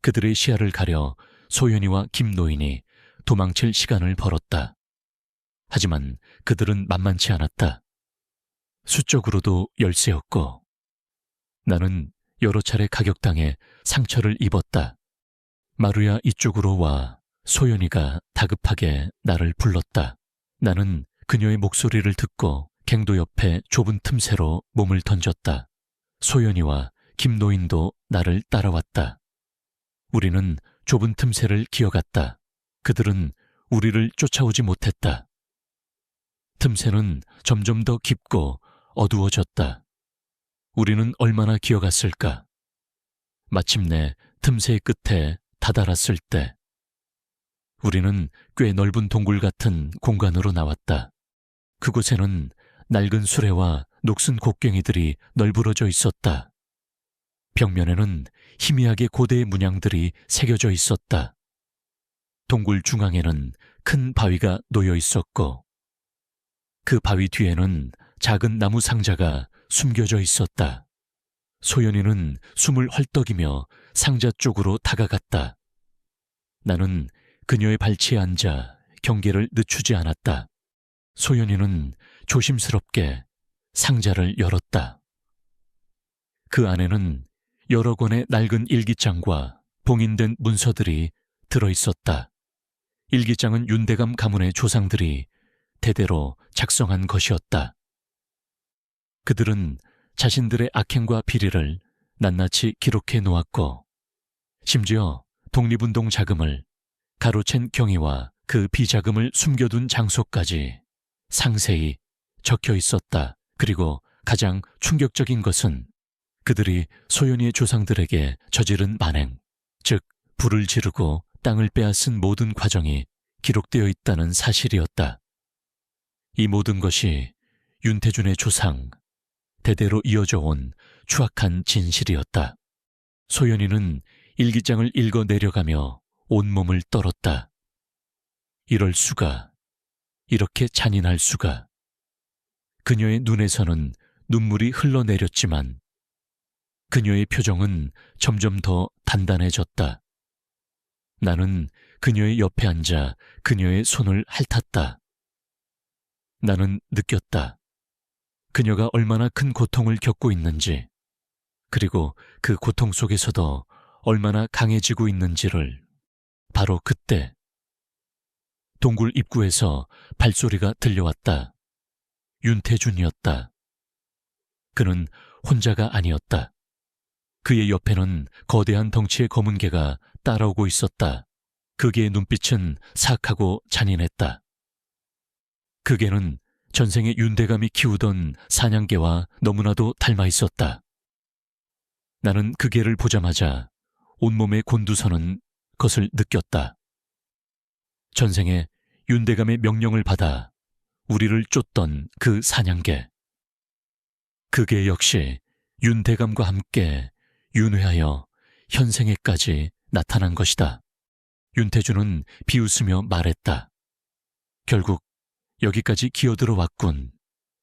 그들의 시야를 가려 소연이와 김노인이 도망칠 시간을 벌었다. 하지만 그들은 만만치 않았다. 수적으로도 열세였고 나는 여러 차례 가격당해 상처를 입었다. 마루야 이쪽으로 와. 소연이가 다급하게 나를 불렀다. 나는 그녀의 목소리를 듣고 갱도 옆에 좁은 틈새로 몸을 던졌다. 소연이와 김노인도 나를 따라왔다. 우리는 좁은 틈새를 기어갔다. 그들은 우리를 쫓아오지 못했다. 틈새는 점점 더 깊고 어두워졌다. 우리는 얼마나 기어갔을까? 마침내 틈새의 끝에 다다랐을 때 우리는 꽤 넓은 동굴 같은 공간으로 나왔다. 그곳에는 낡은 수레와 녹슨 곡괭이들이 널브러져 있었다. 벽면에는 희미하게 고대의 문양들이 새겨져 있었다. 동굴 중앙에는 큰 바위가 놓여 있었고 그 바위 뒤에는 작은 나무 상자가 숨겨져 있었다. 소연이는 숨을 헐떡이며 상자 쪽으로 다가갔다. 나는 그녀의 발치에 앉아 경계를 늦추지 않았다. 소연이는 조심스럽게 상자를 열었다. 그 안에는 여러 권의 낡은 일기장과 봉인된 문서들이 들어있었다. 일기장은 윤대감 가문의 조상들이 대대로 작성한 것이었다. 그들은 자신들의 악행과 비리를 낱낱이 기록해 놓았고 심지어 독립운동 자금을 가로챈 경위와 그 비자금을 숨겨둔 장소까지 상세히 적혀 있었다. 그리고 가장 충격적인 것은 그들이 소연이의 조상들에게 저지른 만행, 즉 불을 지르고 땅을 빼앗은 모든 과정이 기록되어 있다는 사실이었다. 이 모든 것이 윤태준의 조상, 대대로 이어져 온 추악한 진실이었다. 소연이는 일기장을 읽어 내려가며 온몸을 떨었다. 이럴 수가, 이렇게 잔인할 수가. 그녀의 눈에서는 눈물이 흘러내렸지만 그녀의 표정은 점점 더 단단해졌다. 나는 그녀의 옆에 앉아 그녀의 손을 핥았다. 나는 느꼈다. 그녀가 얼마나 큰 고통을 겪고 있는지, 그리고 그 고통 속에서도 얼마나 강해지고 있는지를. 바로 그때 동굴 입구에서 발소리가 들려왔다. 윤태준이었다. 그는 혼자가 아니었다. 그의 옆에는 거대한 덩치의 검은 개가 따라오고 있었다. 그 개의 눈빛은 사악하고 잔인했다. 그 개는 전생에 윤대감이 키우던 사냥개와 너무나도 닮아 있었다. 나는 그 개를 보자마자 온몸에 곤두서는 것을 느꼈다. 전생에 윤대감의 명령을 받아 우리를 쫓던 그 사냥개. 그 개 역시 윤대감과 함께 윤회하여 현생에까지 나타난 것이다. 윤태준은 비웃으며 말했다. 결국 여기까지 기어들어 왔군.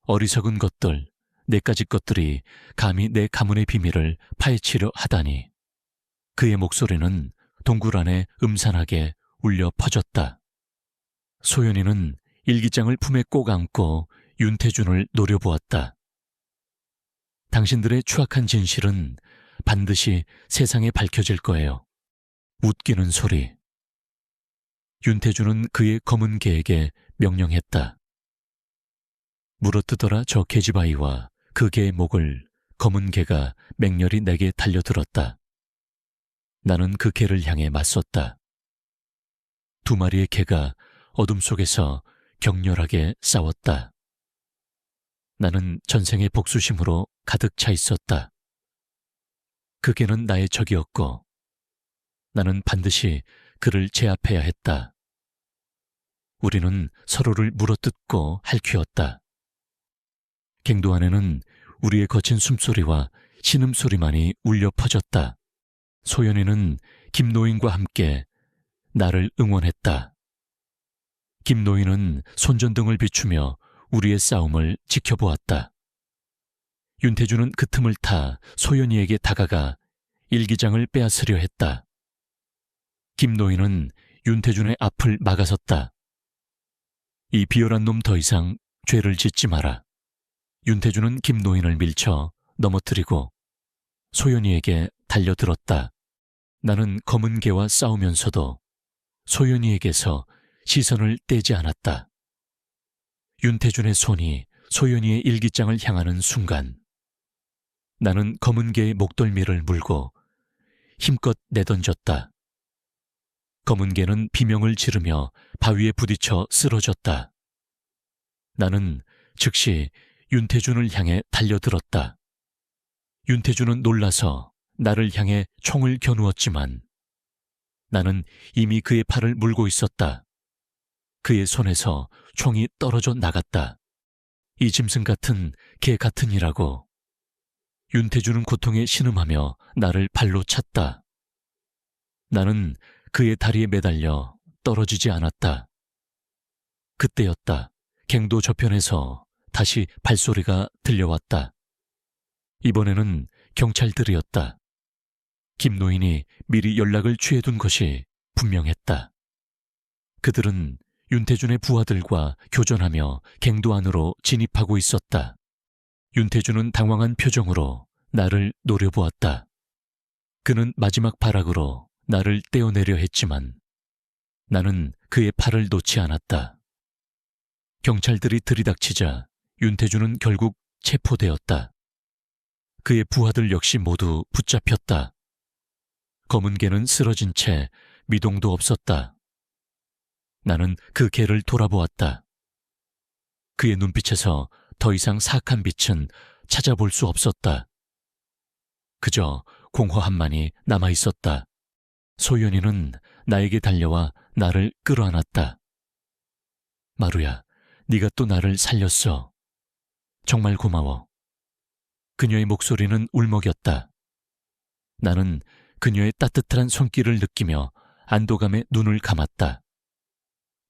어리석은 것들, 네가지 것들이 감히 내 가문의 비밀을 파헤치려 하다니. 그의 목소리는 동굴 안에 음산하게 울려 퍼졌다. 소연이는 일기장을 품에 꼭 안고 윤태준을 노려보았다. 당신들의 추악한 진실은 반드시 세상에 밝혀질 거예요. 웃기는 소리. 윤태준은 그의 검은 개에게 명령했다. 물어뜯어라 저 계집아이와 그 개의 목을. 검은 개가 맹렬히 내게 달려들었다. 나는 그 개를 향해 맞섰다. 두 마리의 개가 어둠 속에서 격렬하게 싸웠다. 나는 전생의 복수심으로 가득 차 있었다. 그 개는 나의 적이었고 나는 반드시 그를 제압해야 했다. 우리는 서로를 물어뜯고 핥히었다. 갱도 안에는 우리의 거친 숨소리와 신음소리만이 울려 퍼졌다. 소연이는 김노인과 함께 나를 응원했다. 김노인은 손전등을 비추며 우리의 싸움을 지켜보았다. 윤태준은 그 틈을 타 소연이에게 다가가 일기장을 빼앗으려 했다. 김노인은 윤태준의 앞을 막아섰다. 이 비열한 놈 더 이상 죄를 짓지 마라. 윤태준은 김노인을 밀쳐 넘어뜨리고 소연이에게 달려들었다. 나는 검은 개와 싸우면서도 소연이에게서 시선을 떼지 않았다. 윤태준의 손이 소연이의 일기장을 향하는 순간 나는 검은 개의 목덜미를 물고 힘껏 내던졌다. 검은 개는 비명을 지르며 바위에 부딪혀 쓰러졌다. 나는 즉시 윤태준을 향해 달려들었다. 윤태준은 놀라서 나를 향해 총을 겨누었지만 나는 이미 그의 팔을 물고 있었다. 그의 손에서 총이 떨어져 나갔다. 이 짐승 같은 개 같으니라고. 윤태준은 고통에 신음하며 나를 발로 찼다. 나는 그의 다리에 매달려 떨어지지 않았다. 그때였다. 갱도 저편에서 다시 발소리가 들려왔다. 이번에는 경찰들이었다. 김노인이 미리 연락을 취해둔 것이 분명했다. 그들은 윤태준의 부하들과 교전하며 갱도 안으로 진입하고 있었다. 윤태준은 당황한 표정으로 나를 노려보았다. 그는 마지막 발악으로 나를 떼어내려 했지만 나는 그의 팔을 놓지 않았다. 경찰들이 들이닥치자 윤태준은 결국 체포되었다. 그의 부하들 역시 모두 붙잡혔다. 검은 개는 쓰러진 채 미동도 없었다. 나는 그 개를 돌아보았다. 그의 눈빛에서 더 이상 사악한 빛은 찾아볼 수 없었다. 그저 공허함만이 남아있었다. 소연이는 나에게 달려와 나를 끌어안았다. 마루야, 네가 또 나를 살렸어. 정말 고마워. 그녀의 목소리는 울먹였다. 나는 그녀의 따뜻한 손길을 느끼며 안도감에 눈을 감았다.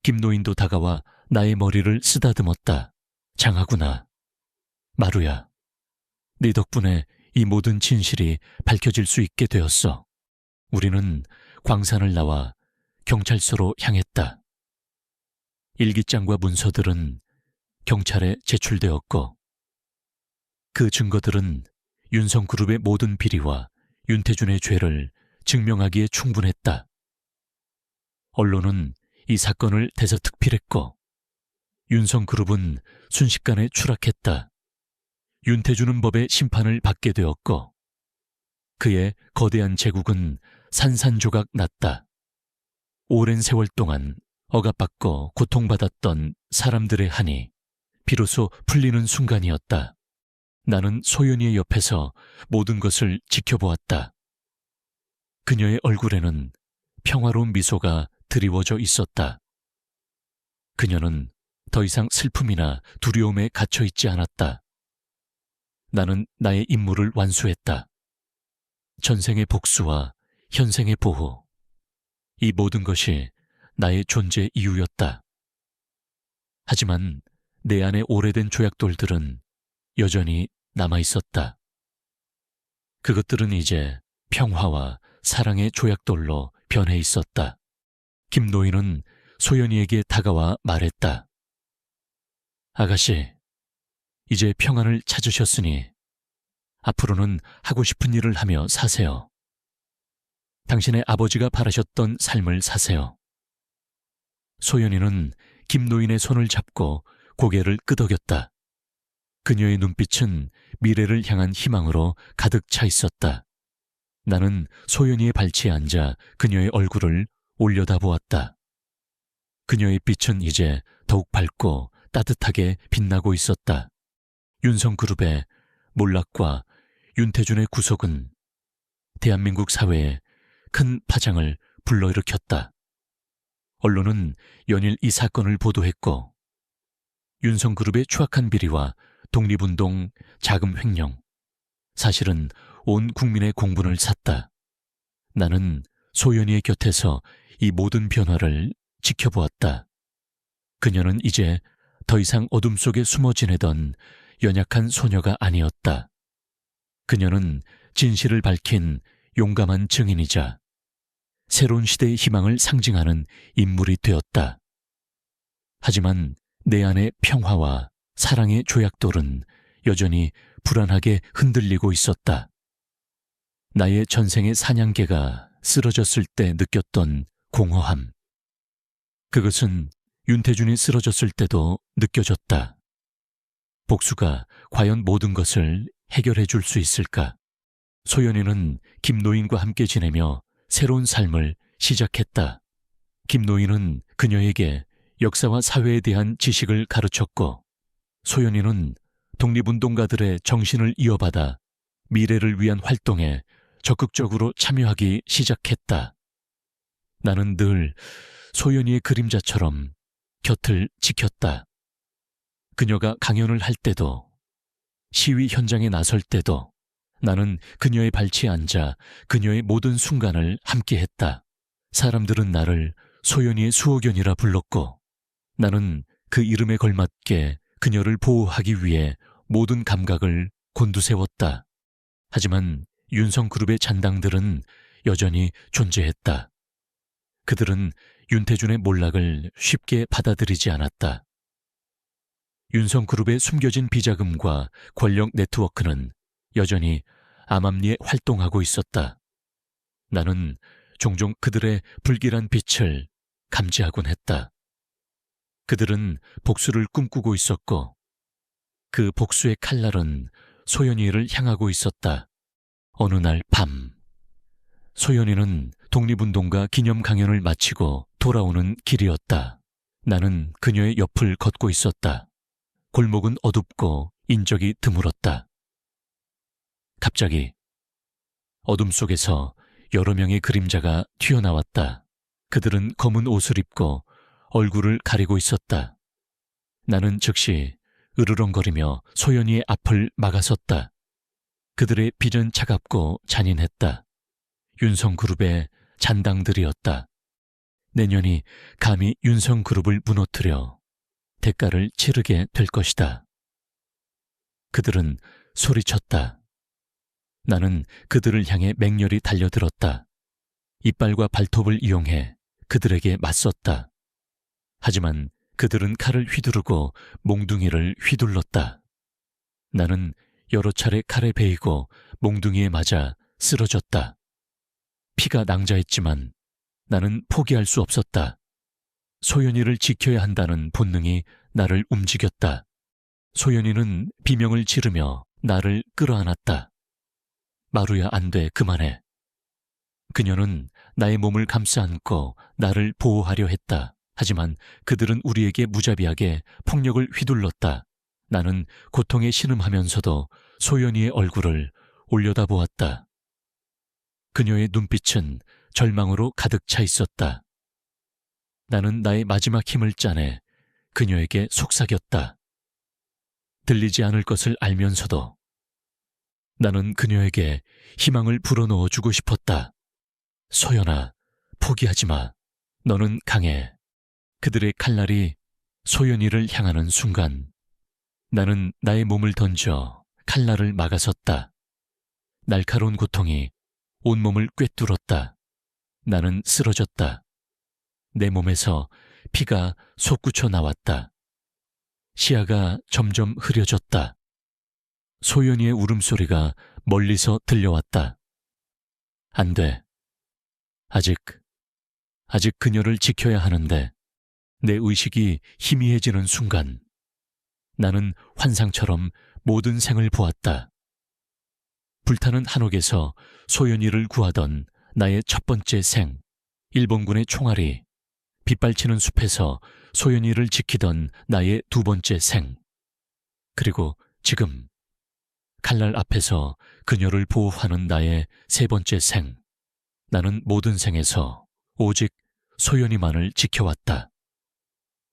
김노인도 다가와 나의 머리를 쓰다듬었다. 장하구나. 마루야, 네 덕분에 이 모든 진실이 밝혀질 수 있게 되었어. 우리는 광산을 나와 경찰서로 향했다. 일기장과 문서들은 경찰에 제출되었고 그 증거들은 윤성그룹의 모든 비리와 윤태준의 죄를 증명하기에 충분했다. 언론은 이 사건을 대서특필했고 윤성그룹은 순식간에 추락했다. 윤태준은 법의 심판을 받게 되었고 그의 거대한 제국은 산산조각 났다. 오랜 세월 동안 억압받고 고통받았던 사람들의 한이 비로소 풀리는 순간이었다. 나는 소연이의 옆에서 모든 것을 지켜보았다. 그녀의 얼굴에는 평화로운 미소가 드리워져 있었다. 그녀는 더 이상 슬픔이나 두려움에 갇혀 있지 않았다. 나는 나의 임무를 완수했다. 전생의 복수와 현생의 보호, 이 모든 것이 나의 존재 이유였다. 하지만 내 안의 오래된 조약돌들은 여전히 남아있었다. 그것들은 이제 평화와 사랑의 조약돌로 변해 있었다. 김노인은 소연이에게 다가와 말했다. 아가씨, 이제 평안을 찾으셨으니 앞으로는 하고 싶은 일을 하며 사세요. 당신의 아버지가 바라셨던 삶을 사세요. 소연이는 김노인의 손을 잡고 고개를 끄덕였다. 그녀의 눈빛은 미래를 향한 희망으로 가득 차 있었다. 나는 소연이의 발치에 앉아 그녀의 얼굴을 올려다보았다. 그녀의 빛은 이제 더욱 밝고 따뜻하게 빛나고 있었다. 윤성그룹의 몰락과 윤태준의 구속은 대한민국 사회에 큰 파장을 불러일으켰다. 언론은 연일 이 사건을 보도했고 윤성그룹의 추악한 비리와 독립운동 자금 횡령, 사실은 온 국민의 공분을 샀다. 나는 소연이의 곁에서 이 모든 변화를 지켜보았다. 그녀는 이제 더 이상 어둠 속에 숨어 지내던 연약한 소녀가 아니었다. 그녀는 진실을 밝힌 용감한 증인이자 새로운 시대의 희망을 상징하는 인물이 되었다. 하지만 내 안의 평화와 사랑의 조약돌은 여전히 불안하게 흔들리고 있었다. 나의 전생의 사냥개가 쓰러졌을 때 느꼈던 공허함. 그것은 윤태준이 쓰러졌을 때도 느껴졌다. 복수가 과연 모든 것을 해결해 줄 수 있을까? 소연이는 김노인과 함께 지내며 새로운 삶을 시작했다. 김노인은 그녀에게 역사와 사회에 대한 지식을 가르쳤고, 소연이는 독립운동가들의 정신을 이어받아 미래를 위한 활동에 적극적으로 참여하기 시작했다. 나는 늘 소연이의 그림자처럼 곁을 지켰다. 그녀가 강연을 할 때도, 시위 현장에 나설 때도 나는 그녀의 발치에 앉아 그녀의 모든 순간을 함께했다. 사람들은 나를 소연이의 수호견이라 불렀고 나는 그 이름에 걸맞게 그녀를 보호하기 위해 모든 감각을 곤두세웠다. 하지만 윤성그룹의 잔당들은 여전히 존재했다. 그들은 윤태준의 몰락을 쉽게 받아들이지 않았다. 윤성그룹의 숨겨진 비자금과 권력 네트워크는 여전히 암암리에 활동하고 있었다. 나는 종종 그들의 불길한 빛을 감지하곤 했다. 그들은 복수를 꿈꾸고 있었고 그 복수의 칼날은 소연이를 향하고 있었다. 어느 날 밤, 소연이는 독립운동가 기념 강연을 마치고 돌아오는 길이었다. 나는 그녀의 옆을 걷고 있었다. 골목은 어둡고 인적이 드물었다. 갑자기 어둠 속에서 여러 명의 그림자가 튀어나왔다. 그들은 검은 옷을 입고 얼굴을 가리고 있었다. 나는 즉시 으르렁거리며 소연이의 앞을 막아섰다. 그들의 빛은 차갑고 잔인했다. 윤성그룹의 잔당들이었다. 내년이 감히 윤성그룹을 무너뜨려 대가를 치르게 될 것이다. 그들은 소리쳤다. 나는 그들을 향해 맹렬히 달려들었다. 이빨과 발톱을 이용해 그들에게 맞섰다. 하지만 그들은 칼을 휘두르고 몽둥이를 휘둘렀다. 나는 여러 차례 칼에 베이고 몽둥이에 맞아 쓰러졌다. 피가 낭자했지만 나는 포기할 수 없었다. 소연이를 지켜야 한다는 본능이 나를 움직였다. 소연이는 비명을 지르며 나를 끌어안았다. 마루야, 안 돼, 그만해. 그녀는 나의 몸을 감싸 안고 나를 보호하려 했다. 하지만 그들은 우리에게 무자비하게 폭력을 휘둘렀다. 나는 고통에 신음하면서도 소연이의 얼굴을 올려다보았다. 그녀의 눈빛은 절망으로 가득 차 있었다. 나는 나의 마지막 힘을 짜내 그녀에게 속삭였다. 들리지 않을 것을 알면서도 나는 그녀에게 희망을 불어넣어 주고 싶었다. 소연아, 포기하지 마. 너는 강해. 그들의 칼날이 소연이를 향하는 순간 나는 나의 몸을 던져 칼날을 막아섰다. 날카로운 고통이 온몸을 꿰뚫었다. 나는 쓰러졌다. 내 몸에서 피가 솟구쳐 나왔다. 시야가 점점 흐려졌다. 소연이의 울음소리가 멀리서 들려왔다. 안 돼. 아직 그녀를 지켜야 하는데. 내 의식이 희미해지는 순간 나는 환상처럼 모든 생을 보았다. 불타는 한옥에서 소연이를 구하던 나의 첫 번째 생, 일본군의 총알이, 빗발치는 숲에서 소연이를 지키던 나의 두 번째 생, 그리고 지금 칼날 앞에서 그녀를 보호하는 나의 세 번째 생. 나는 모든 생에서 오직 소연이만을 지켜왔다.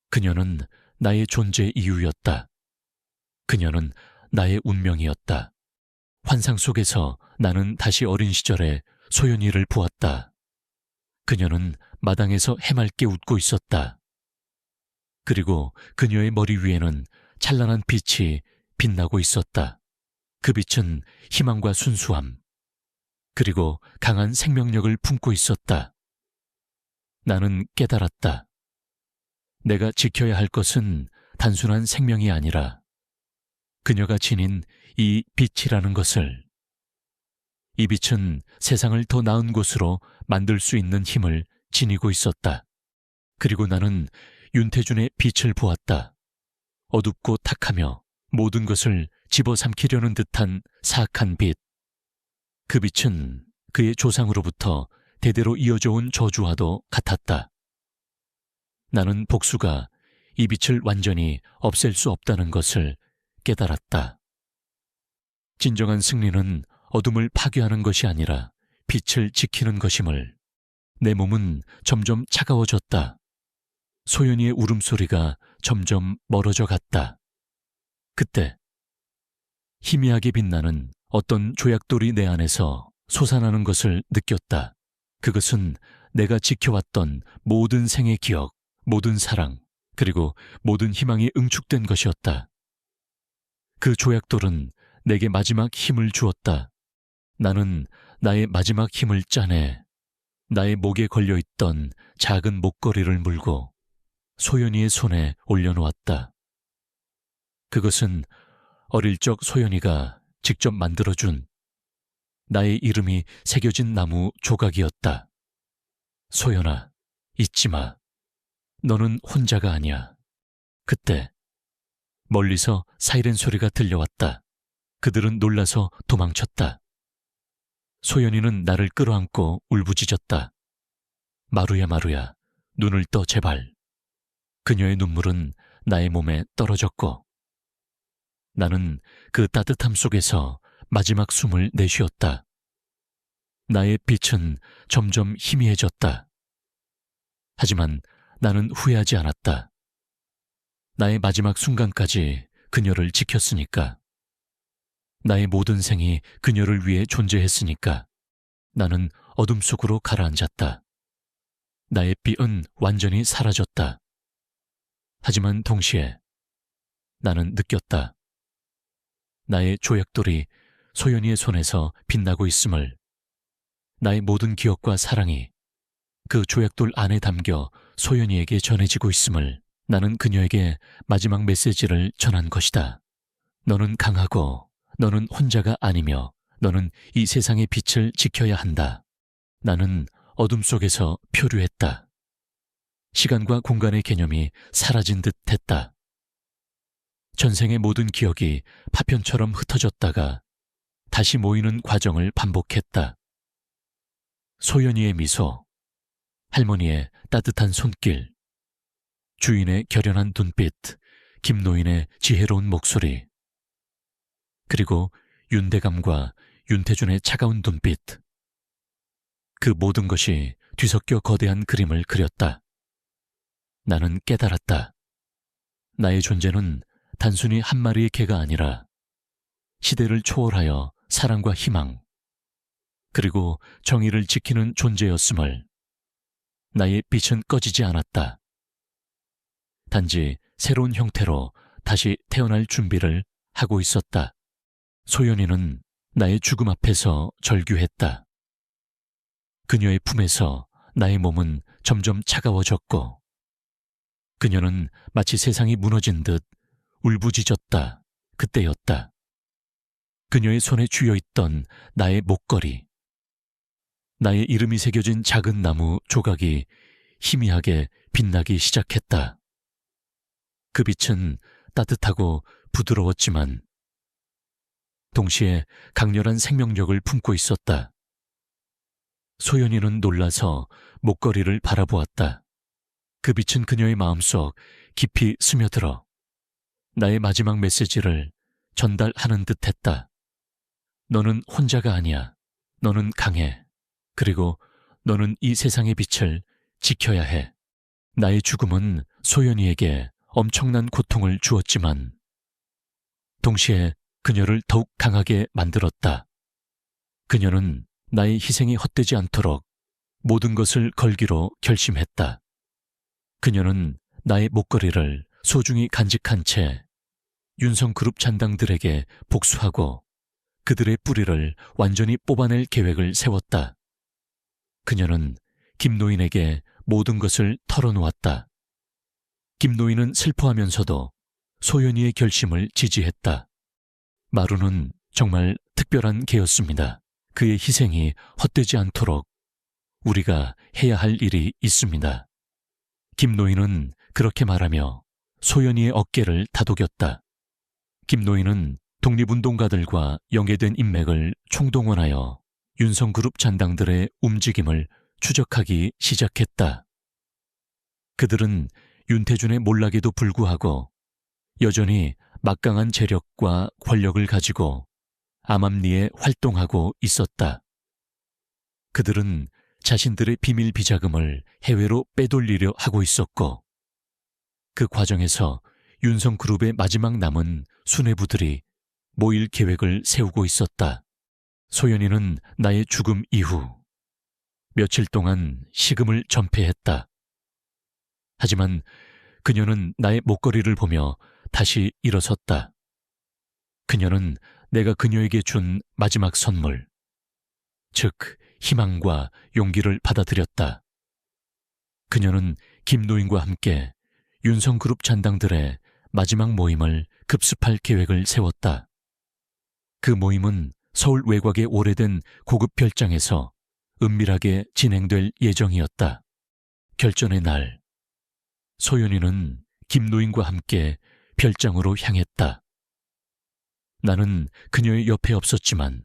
그녀는 나의 존재 이유였다. 그녀는 나의 운명이었다. 환상 속에서 나는 다시 어린 시절에 소연이를 보았다. 그녀는 마당에서 해맑게 웃고 있었다. 그리고 그녀의 머리 위에는 찬란한 빛이 빛나고 있었다. 그 빛은 희망과 순수함, 그리고 강한 생명력을 품고 있었다. 나는 깨달았다. 내가 지켜야 할 것은 단순한 생명이 아니라 그녀가 지닌 이 빛이라는 것을. 이 빛은 세상을 더 나은 곳으로 만들 수 있는 힘을 지니고 있었다. 그리고 나는 윤태준의 빛을 보았다. 어둡고 탁하며 모든 것을 집어삼키려는 듯한 사악한 빛. 그 빛은 그의 조상으로부터 대대로 이어져 온 저주와도 같았다. 나는 복수가 이 빛을 완전히 없앨 수 없다는 것을 깨달았다. 진정한 승리는 어둠을 파괴하는 것이 아니라 빛을 지키는 것임을. 내 몸은 점점 차가워졌다. 소연이의 울음소리가 점점 멀어져 갔다. 그때 희미하게 빛나는 어떤 조약돌이 내 안에서 솟아나는 것을 느꼈다. 그것은 내가 지켜왔던 모든 생의 기억, 모든 사랑, 그리고 모든 희망이 응축된 것이었다. 그 조약돌은 내게 마지막 힘을 주었다. 나는 나의 마지막 힘을 짜내 나의 목에 걸려있던 작은 목걸이를 물고 소연이의 손에 올려놓았다. 그것은 어릴 적 소연이가 직접 만들어준 나의 이름이 새겨진 나무 조각이었다. 소연아, 잊지 마. 너는 혼자가 아니야. 그때 멀리서 사이렌 소리가 들려왔다. 그들은 놀라서 도망쳤다. 소연이는 나를 끌어안고 울부짖었다. 마루야, 마루야, 눈을 떠 제발. 그녀의 눈물은 나의 몸에 떨어졌고 나는 그 따뜻함 속에서 마지막 숨을 내쉬었다. 나의 빛은 점점 희미해졌다. 하지만 나는 후회하지 않았다. 나의 마지막 순간까지 그녀를 지켰으니까. 나의 모든 생이 그녀를 위해 존재했으니까. 나는 어둠 속으로 가라앉았다. 나의 빛은 완전히 사라졌다. 하지만 동시에 나는 느꼈다. 나의 조약돌이 소연이의 손에서 빛나고 있음을. 나의 모든 기억과 사랑이 그 조약돌 안에 담겨 소연이에게 전해지고 있음을. 나는 그녀에게 마지막 메시지를 전한 것이다. 너는 강하고 너는 혼자가 아니며 너는 이 세상의 빛을 지켜야 한다. 나는 어둠 속에서 표류했다. 시간과 공간의 개념이 사라진 듯 했다. 전생의 모든 기억이 파편처럼 흩어졌다가 다시 모이는 과정을 반복했다. 소연이의 미소, 할머니의 따뜻한 손길, 주인의 결연한 눈빛, 김노인의 지혜로운 목소리, 그리고 윤대감과 윤태준의 차가운 눈빛. 그 모든 것이 뒤섞여 거대한 그림을 그렸다. 나는 깨달았다. 나의 존재는 단순히 한 마리의 개가 아니라 시대를 초월하여 사랑과 희망, 그리고 정의를 지키는 존재였음을. 나의 빛은 꺼지지 않았다. 단지 새로운 형태로 다시 태어날 준비를 하고 있었다. 소연이는 나의 죽음 앞에서 절규했다. 그녀의 품에서 나의 몸은 점점 차가워졌고 그녀는 마치 세상이 무너진 듯 울부짖었다. 그때였다. 그녀의 손에 쥐어 있던 나의 목걸이. 나의 이름이 새겨진 작은 나무 조각이 희미하게 빛나기 시작했다. 그 빛은 따뜻하고 부드러웠지만 동시에 강렬한 생명력을 품고 있었다. 소연이는 놀라서 목걸이를 바라보았다. 그 빛은 그녀의 마음속 깊이 스며들어 나의 마지막 메시지를 전달하는 듯했다. 너는 혼자가 아니야. 너는 강해. 그리고 너는 이 세상의 빛을 지켜야 해. 나의 죽음은 소연이에게 엄청난 고통을 주었지만 동시에 그녀를 더욱 강하게 만들었다. 그녀는 나의 희생이 헛되지 않도록 모든 것을 걸기로 결심했다. 그녀는 나의 목걸이를 소중히 간직한 채 윤성그룹 잔당들에게 복수하고 그들의 뿌리를 완전히 뽑아낼 계획을 세웠다. 그녀는 김노인에게 모든 것을 털어놓았다. 김노인은 슬퍼하면서도 소연이의 결심을 지지했다. 마루는 정말 특별한 개였습니다. 그의 희생이 헛되지 않도록 우리가 해야 할 일이 있습니다. 김노인은 그렇게 말하며 소연이의 어깨를 다독였다. 김노인은 독립운동가들과 연계된 인맥을 총동원하여 윤성그룹 잔당들의 움직임을 추적하기 시작했다. 그들은 윤태준의 몰락에도 불구하고 여전히 막강한 재력과 권력을 가지고 암암리에 활동하고 있었다. 그들은 자신들의 비밀 비자금을 해외로 빼돌리려 하고 있었고 그 과정에서 윤성그룹의 마지막 남은 수뇌부들이 모일 계획을 세우고 있었다. 소연이는 나의 죽음 이후 며칠 동안 식음을 전폐했다. 하지만 그녀는 나의 목걸이를 보며 다시 일어섰다. 그녀는 내가 그녀에게 준 마지막 선물, 즉 희망과 용기를 받아들였다. 그녀는 김노인과 함께 윤성그룹 잔당들의 마지막 모임을 급습할 계획을 세웠다. 그 모임은 서울 외곽의 오래된 고급 별장에서 은밀하게 진행될 예정이었다. 결전의 날, 소연이는 김노인과 함께 별장으로 향했다. 나는 그녀의 옆에 없었지만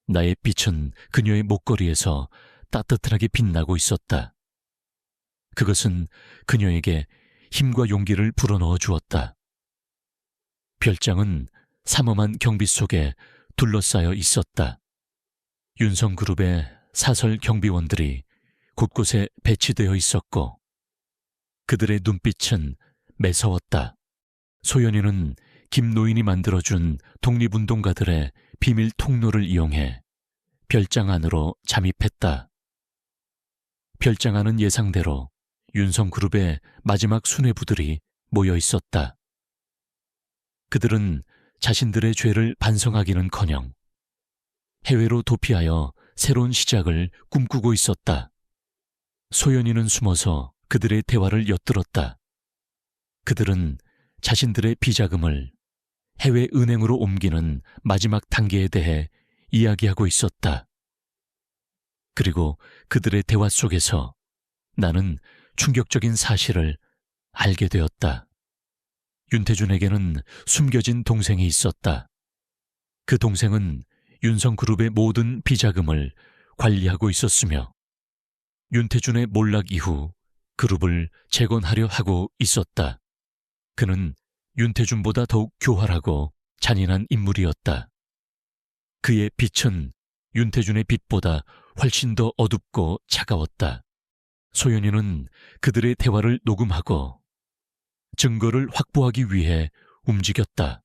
나의 빛은 그녀의 목걸이에서 따뜻하게 빛나고 있었다. 그것은 그녀에게 힘과 용기를 불어넣어 주었다. 별장은 삼엄한 경비 속에 둘러싸여 있었다. 윤성그룹의 사설 경비원들이 곳곳에 배치되어 있었고 그들의 눈빛은 매서웠다. 소연이는 김노인이 만들어준 독립운동가들의 비밀 통로를 이용해 별장 안으로 잠입했다. 별장 안은 예상대로 윤성그룹의 마지막 수뇌부들이 모여 있었다. 그들은 자신들의 죄를 반성하기는커녕 해외로 도피하여 새로운 시작을 꿈꾸고 있었다. 소연이는 숨어서 그들의 대화를 엿들었다. 그들은 자신들의 비자금을 해외 은행으로 옮기는 마지막 단계에 대해 이야기하고 있었다. 그리고 그들의 대화 속에서 나는 충격적인 사실을 알게 되었다. 윤태준에게는 숨겨진 동생이 있었다. 그 동생은 윤성그룹의 모든 비자금을 관리하고 있었으며 윤태준의 몰락 이후 그룹을 재건하려 하고 있었다. 그는 윤태준보다 더욱 교활하고 잔인한 인물이었다. 그의 빛은 윤태준의 빛보다 훨씬 더 어둡고 차가웠다. 소연이는 그들의 대화를 녹음하고 증거를 확보하기 위해 움직였다.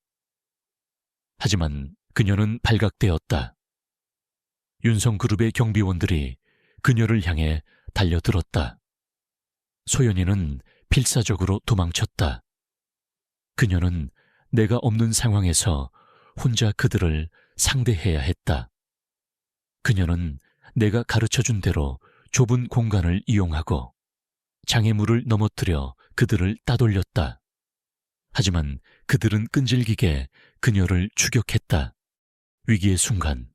하지만 그녀는 발각되었다. 윤성그룹의 경비원들이 그녀를 향해 달려들었다. 소연이는 필사적으로 도망쳤다. 그녀는 내가 없는 상황에서 혼자 그들을 상대해야 했다. 그녀는 내가 가르쳐준 대로 좁은 공간을 이용하고 장애물을 넘어뜨려 그들을 따돌렸다. 하지만 그들은 끈질기게 그녀를 추격했다. 위기의 순간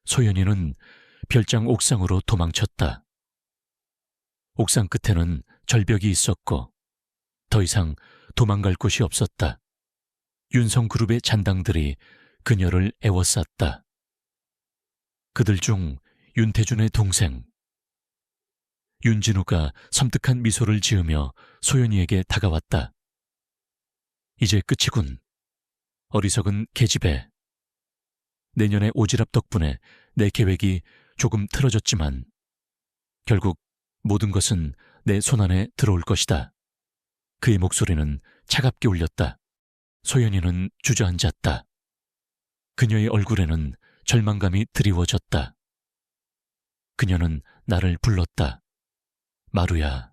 소연이는 별장 옥상으로 도망쳤다. 옥상 끝에는 절벽이 있었고 더 이상 도망갈 곳이 없었다. 윤성그룹의 잔당들이 그녀를 애워쌌다. 그들 중 윤태준의 동생 윤진우가 섬뜩한 미소를 지으며 소연이에게 다가왔다. 이제 끝이군. 어리석은 계집애. 내년의 오지랖 덕분에 내 계획이 조금 틀어졌지만 결국 모든 것은 내 손안에 들어올 것이다. 그의 목소리는 차갑게 울렸다. 소연이는 주저앉았다. 그녀의 얼굴에는 절망감이 드리워졌다. 그녀는 나를 불렀다. 마루야,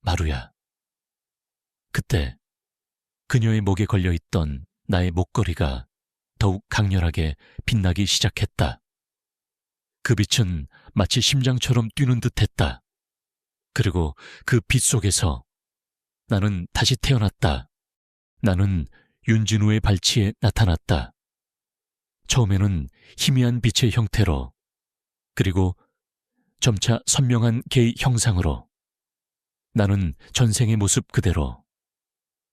마루야. 그때 그녀의 목에 걸려있던 나의 목걸이가 더욱 강렬하게 빛나기 시작했다. 그 빛은 마치 심장처럼 뛰는 듯했다. 그리고 그 빛 속에서 나는 다시 태어났다. 나는 윤진우의 발치에 나타났다. 처음에는 희미한 빛의 형태로, 그리고 점차 선명한 개의 형상으로. 나는 전생의 모습 그대로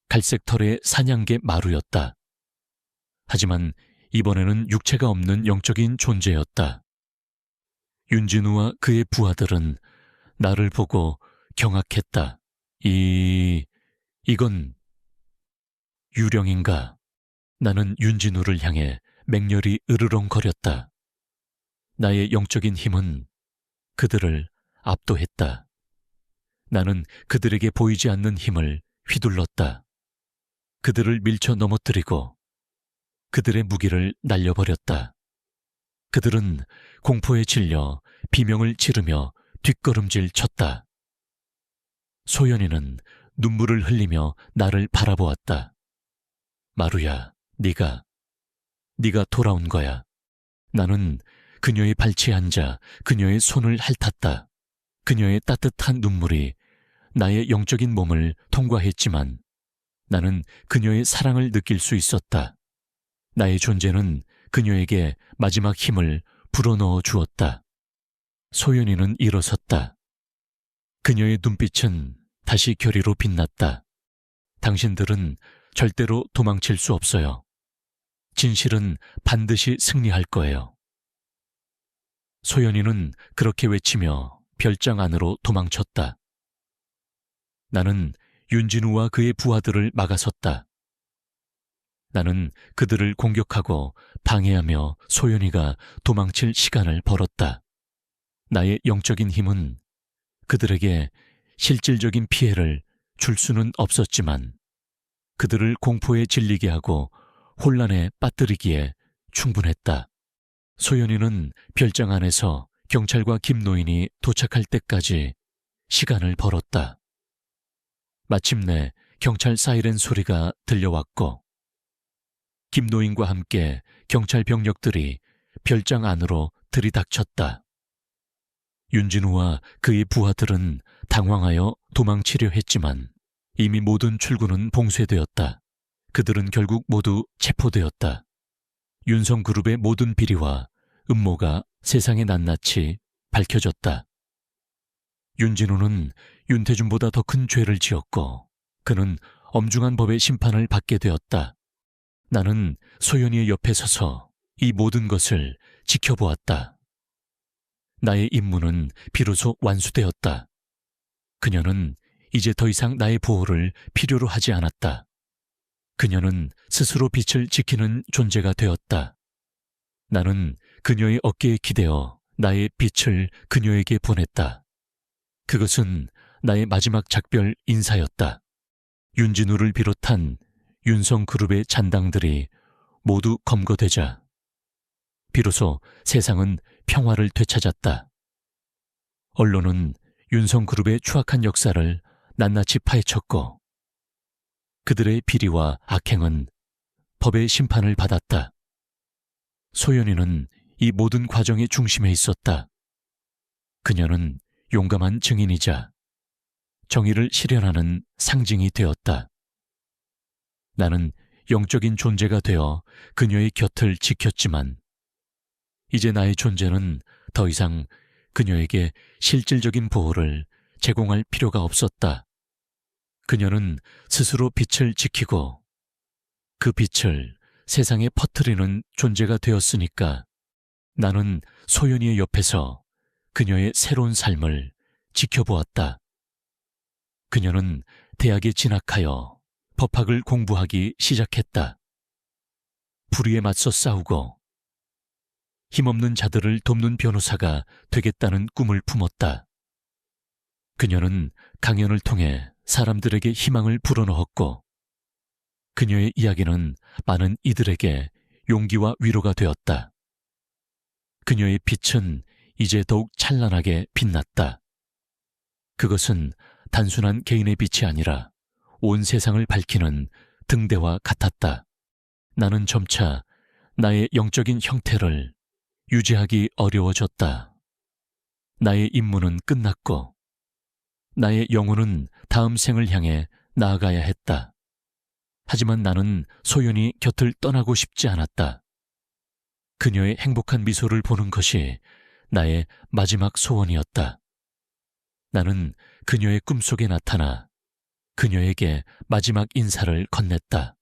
갈색 털의 사냥개 마루였다. 하지만 이번에는 육체가 없는 영적인 존재였다. 윤진우와 그의 부하들은 나를 보고 경악했다. 이건 유령인가? 나는 윤진우를 향해 맹렬히 으르렁거렸다. 나의 영적인 힘은 그들을 압도했다. 나는 그들에게 보이지 않는 힘을 휘둘렀다. 그들을 밀쳐 넘어뜨리고 그들의 무기를 날려버렸다. 그들은 공포에 질려 비명을 지르며 뒷걸음질 쳤다. 소연이는 눈물을 흘리며 나를 바라보았다. 마루야, 네가 돌아온 거야. 나는 그녀의 발치에 앉아 그녀의 손을 핥았다. 그녀의 따뜻한 눈물이 나의 영적인 몸을 통과했지만 나는 그녀의 사랑을 느낄 수 있었다. 나의 존재는 그녀에게 마지막 힘을 불어넣어 주었다. 소연이는 일어섰다. 그녀의 눈빛은 다시 결의로 빛났다. 당신들은 절대로 도망칠 수 없어요. 진실은 반드시 승리할 거예요. 소연이는 그렇게 외치며 별장 안으로 도망쳤다. 나는 윤진우와 그의 부하들을 막아섰다. 나는 그들을 공격하고 방해하며 소연이가 도망칠 시간을 벌었다. 나의 영적인 힘은 그들에게 실질적인 피해를 줄 수는 없었지만 그들을 공포에 질리게 하고 혼란에 빠뜨리기에 충분했다. 소연이는 별장 안에서 경찰과 김노인이 도착할 때까지 시간을 벌었다. 마침내 경찰 사이렌 소리가 들려왔고 김노인과 함께 경찰 병력들이 별장 안으로 들이닥쳤다. 윤진우와 그의 부하들은 당황하여 도망치려 했지만 이미 모든 출구는 봉쇄되었다. 그들은 결국 모두 체포되었다. 윤성그룹의 모든 비리와 음모가 세상에 낱낱이 밝혀졌다. 윤진우는 윤태준보다 더 큰 죄를 지었고 그는 엄중한 법의 심판을 받게 되었다. 나는 소연이의 옆에 서서 이 모든 것을 지켜보았다. 나의 임무는 비로소 완수되었다. 그녀는 이제 더 이상 나의 보호를 필요로 하지 않았다. 그녀는 스스로 빛을 지키는 존재가 되었다. 나는 그녀의 어깨에 기대어 나의 빛을 그녀에게 보냈다. 그것은 나의 마지막 작별 인사였다. 윤진우를 비롯한 윤성그룹의 잔당들이 모두 검거되자 비로소 세상은 평화를 되찾았다. 언론은 윤성그룹의 추악한 역사를 낱낱이 파헤쳤고 그들의 비리와 악행은 법의 심판을 받았다. 소연이는 이 모든 과정의 중심에 있었다. 그녀는 용감한 증인이자 정의를 실현하는 상징이 되었다. 나는 영적인 존재가 되어 그녀의 곁을 지켰지만 이제 나의 존재는 더 이상 그녀에게 실질적인 보호를 제공할 필요가 없었다. 그녀는 스스로 빛을 지키고 그 빛을 세상에 퍼뜨리는 존재가 되었으니까 나는 소연이의 옆에서 그녀의 새로운 삶을 지켜보았다. 그녀는 대학에 진학하여 법학을 공부하기 시작했다. 불의에 맞서 싸우고 힘없는 자들을 돕는 변호사가 되겠다는 꿈을 품었다. 그녀는 강연을 통해 사람들에게 희망을 불어넣었고 그녀의 이야기는 많은 이들에게 용기와 위로가 되었다. 그녀의 빛은 이제 더욱 찬란하게 빛났다. 그것은 단순한 개인의 빛이 아니라 온 세상을 밝히는 등대와 같았다. 나는 점차 나의 영적인 형태를 유지하기 어려워졌다. 나의 임무는 끝났고 나의 영혼은 다음 생을 향해 나아가야 했다. 하지만 나는 소연이 곁을 떠나고 싶지 않았다. 그녀의 행복한 미소를 보는 것이 나의 마지막 소원이었다. 나는 그녀의 꿈속에 나타나 그녀에게 마지막 인사를 건넸다.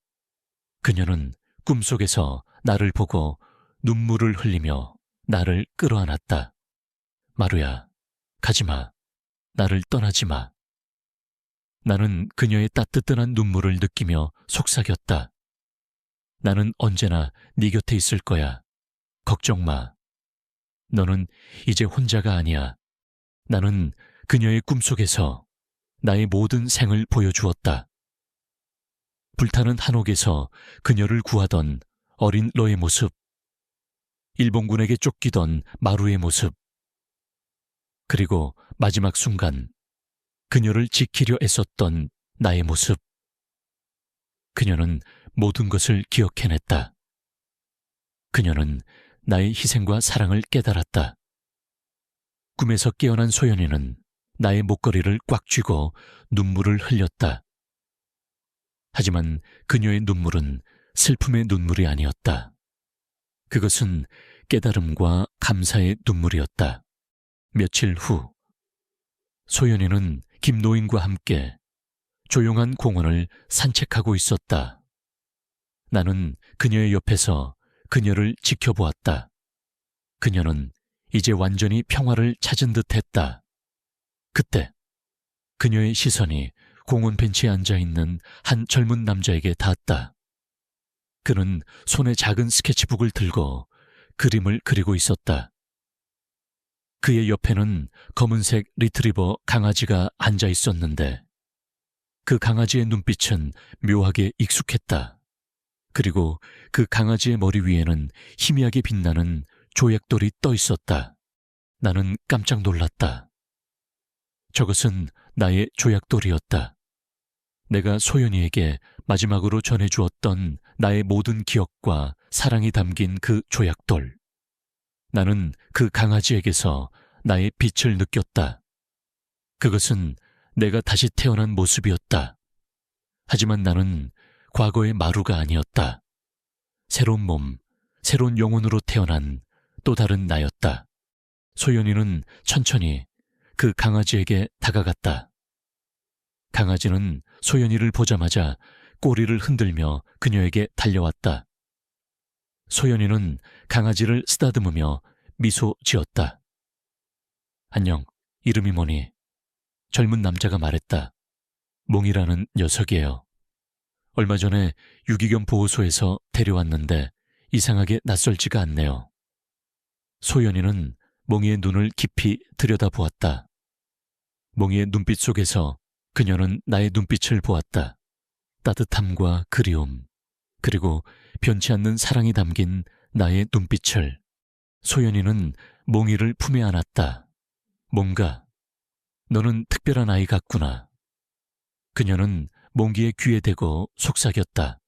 그녀는 꿈속에서 나를 보고 눈물을 흘리며 나를 끌어안았다. 마루야, 가지마. 나를 떠나지마. 나는 그녀의 따뜻한 눈물을 느끼며 속삭였다. 나는 언제나 네 곁에 있을 거야. 걱정 마. 너는 이제 혼자가 아니야. 나는 그녀의 꿈속에서 나의 모든 생을 보여주었다. 불타는 한옥에서 그녀를 구하던 어린 너의 모습, 일본군에게 쫓기던 마루의 모습, 그리고 마지막 순간 그녀를 지키려 애썼던 나의 모습. 그녀는 모든 것을 기억해냈다. 그녀는 나의 희생과 사랑을 깨달았다. 꿈에서 깨어난 소연이는 나의 목걸이를 꽉 쥐고 눈물을 흘렸다. 하지만 그녀의 눈물은 슬픔의 눈물이 아니었다. 그것은 깨달음과 감사의 눈물이었다. 며칠 후 소연이는 김노인과 함께 조용한 공원을 산책하고 있었다. 나는 그녀의 옆에서 그녀를 지켜보았다. 그녀는 이제 완전히 평화를 찾은 듯했다. 그때 그녀의 시선이 공원 벤치에 앉아있는 한 젊은 남자에게 닿았다. 그는 손에 작은 스케치북을 들고 그림을 그리고 있었다. 그의 옆에는 검은색 리트리버 강아지가 앉아 있었는데 그 강아지의 눈빛은 묘하게 익숙했다. 그리고 그 강아지의 머리 위에는 희미하게 빛나는 조약돌이 떠 있었다. 나는 깜짝 놀랐다. 저것은 나의 조약돌이었다. 내가 소연이에게 마지막으로 전해주었던 나의 모든 기억과 사랑이 담긴 그 조약돌. 나는 그 강아지에게서 나의 빛을 느꼈다. 그것은 내가 다시 태어난 모습이었다. 하지만 나는 과거의 마루가 아니었다. 새로운 몸, 새로운 영혼으로 태어난 또 다른 나였다. 소연이는 천천히 그 강아지에게 다가갔다. 강아지는 소연이를 보자마자 꼬리를 흔들며 그녀에게 달려왔다. 소연이는 강아지를 쓰다듬으며 미소 지었다. 안녕, 이름이 뭐니? 젊은 남자가 말했다. 몽이라는 녀석이에요. 얼마 전에 유기견 보호소에서 데려왔는데 이상하게 낯설지가 않네요. 소연이는 몽이의 눈을 깊이 들여다보았다. 몽이의 눈빛 속에서 그녀는 나의 눈빛을 보았다. 따뜻함과 그리움, 그리고 변치 않는 사랑이 담긴 나의 눈빛을. 소연이는 몽이를 품에 안았다. 뭔가 너는 특별한 아이 같구나. 그녀는 몽기의 귀에 대고 속삭였다.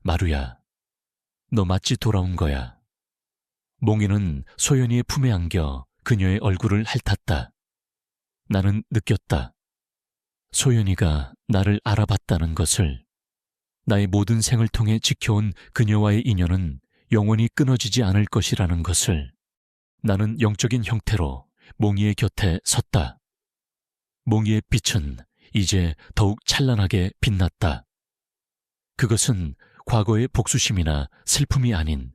마루야, 너 마치 돌아온 거야. 몽이는 소연이의 품에 안겨 그녀의 얼굴을 핥았다. 나는 느꼈다. 소연이가 나를 알아봤다는 것을. 나의 모든 생을 통해 지켜온 그녀와의 인연은 영원히 끊어지지 않을 것이라는 것을. 나는 영적인 형태로 몽이의 곁에 섰다. 몽이의 빛은 이제 더욱 찬란하게 빛났다. 그것은 과거의 복수심이나 슬픔이 아닌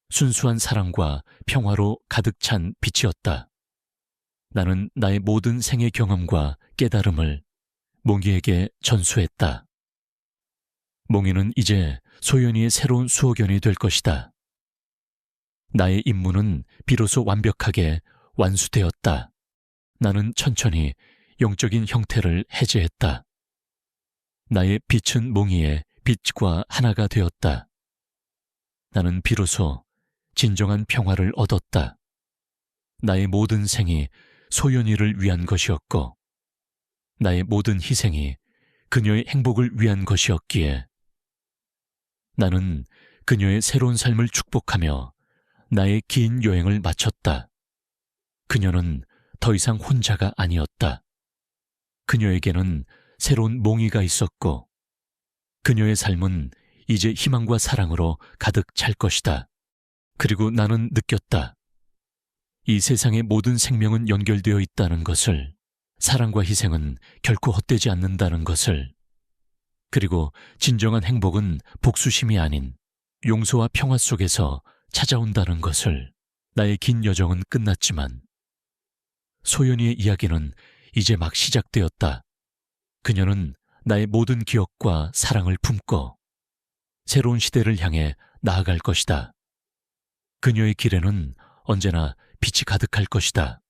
순수한 사랑과 평화로 가득 찬 빛이었다. 나는 나의 모든 생의 경험과 깨달음을 몽이에게 전수했다. 몽이는 이제 소연이의 새로운 수호견이 될 것이다. 나의 임무는 비로소 완벽하게 완수되었다. 나는 천천히 영적인 형태를 해제했다. 나의 빛은 몽이의 빛과 하나가 되었다. 나는 비로소 진정한 평화를 얻었다. 나의 모든 생이 소연이를 위한 것이었고, 나의 모든 희생이 그녀의 행복을 위한 것이었기에 나는 그녀의 새로운 삶을 축복하며 나의 긴 여행을 마쳤다. 그녀는 더 이상 혼자가 아니었다. 그녀에게는 새로운 몽이가 있었고, 그녀의 삶은 이제 희망과 사랑으로 가득 찰 것이다. 그리고 나는 느꼈다. 이 세상의 모든 생명은 연결되어 있다는 것을, 사랑과 희생은 결코 헛되지 않는다는 것을, 그리고 진정한 행복은 복수심이 아닌 용서와 평화 속에서 찾아온다는 것을. 나의 긴 여정은 끝났지만 소연이의 이야기는 이제 막 시작되었다. 그녀는 나의 모든 기억과 사랑을 품고 새로운 시대를 향해 나아갈 것이다. 그녀의 길에는 언제나 빛이 가득할 것이다.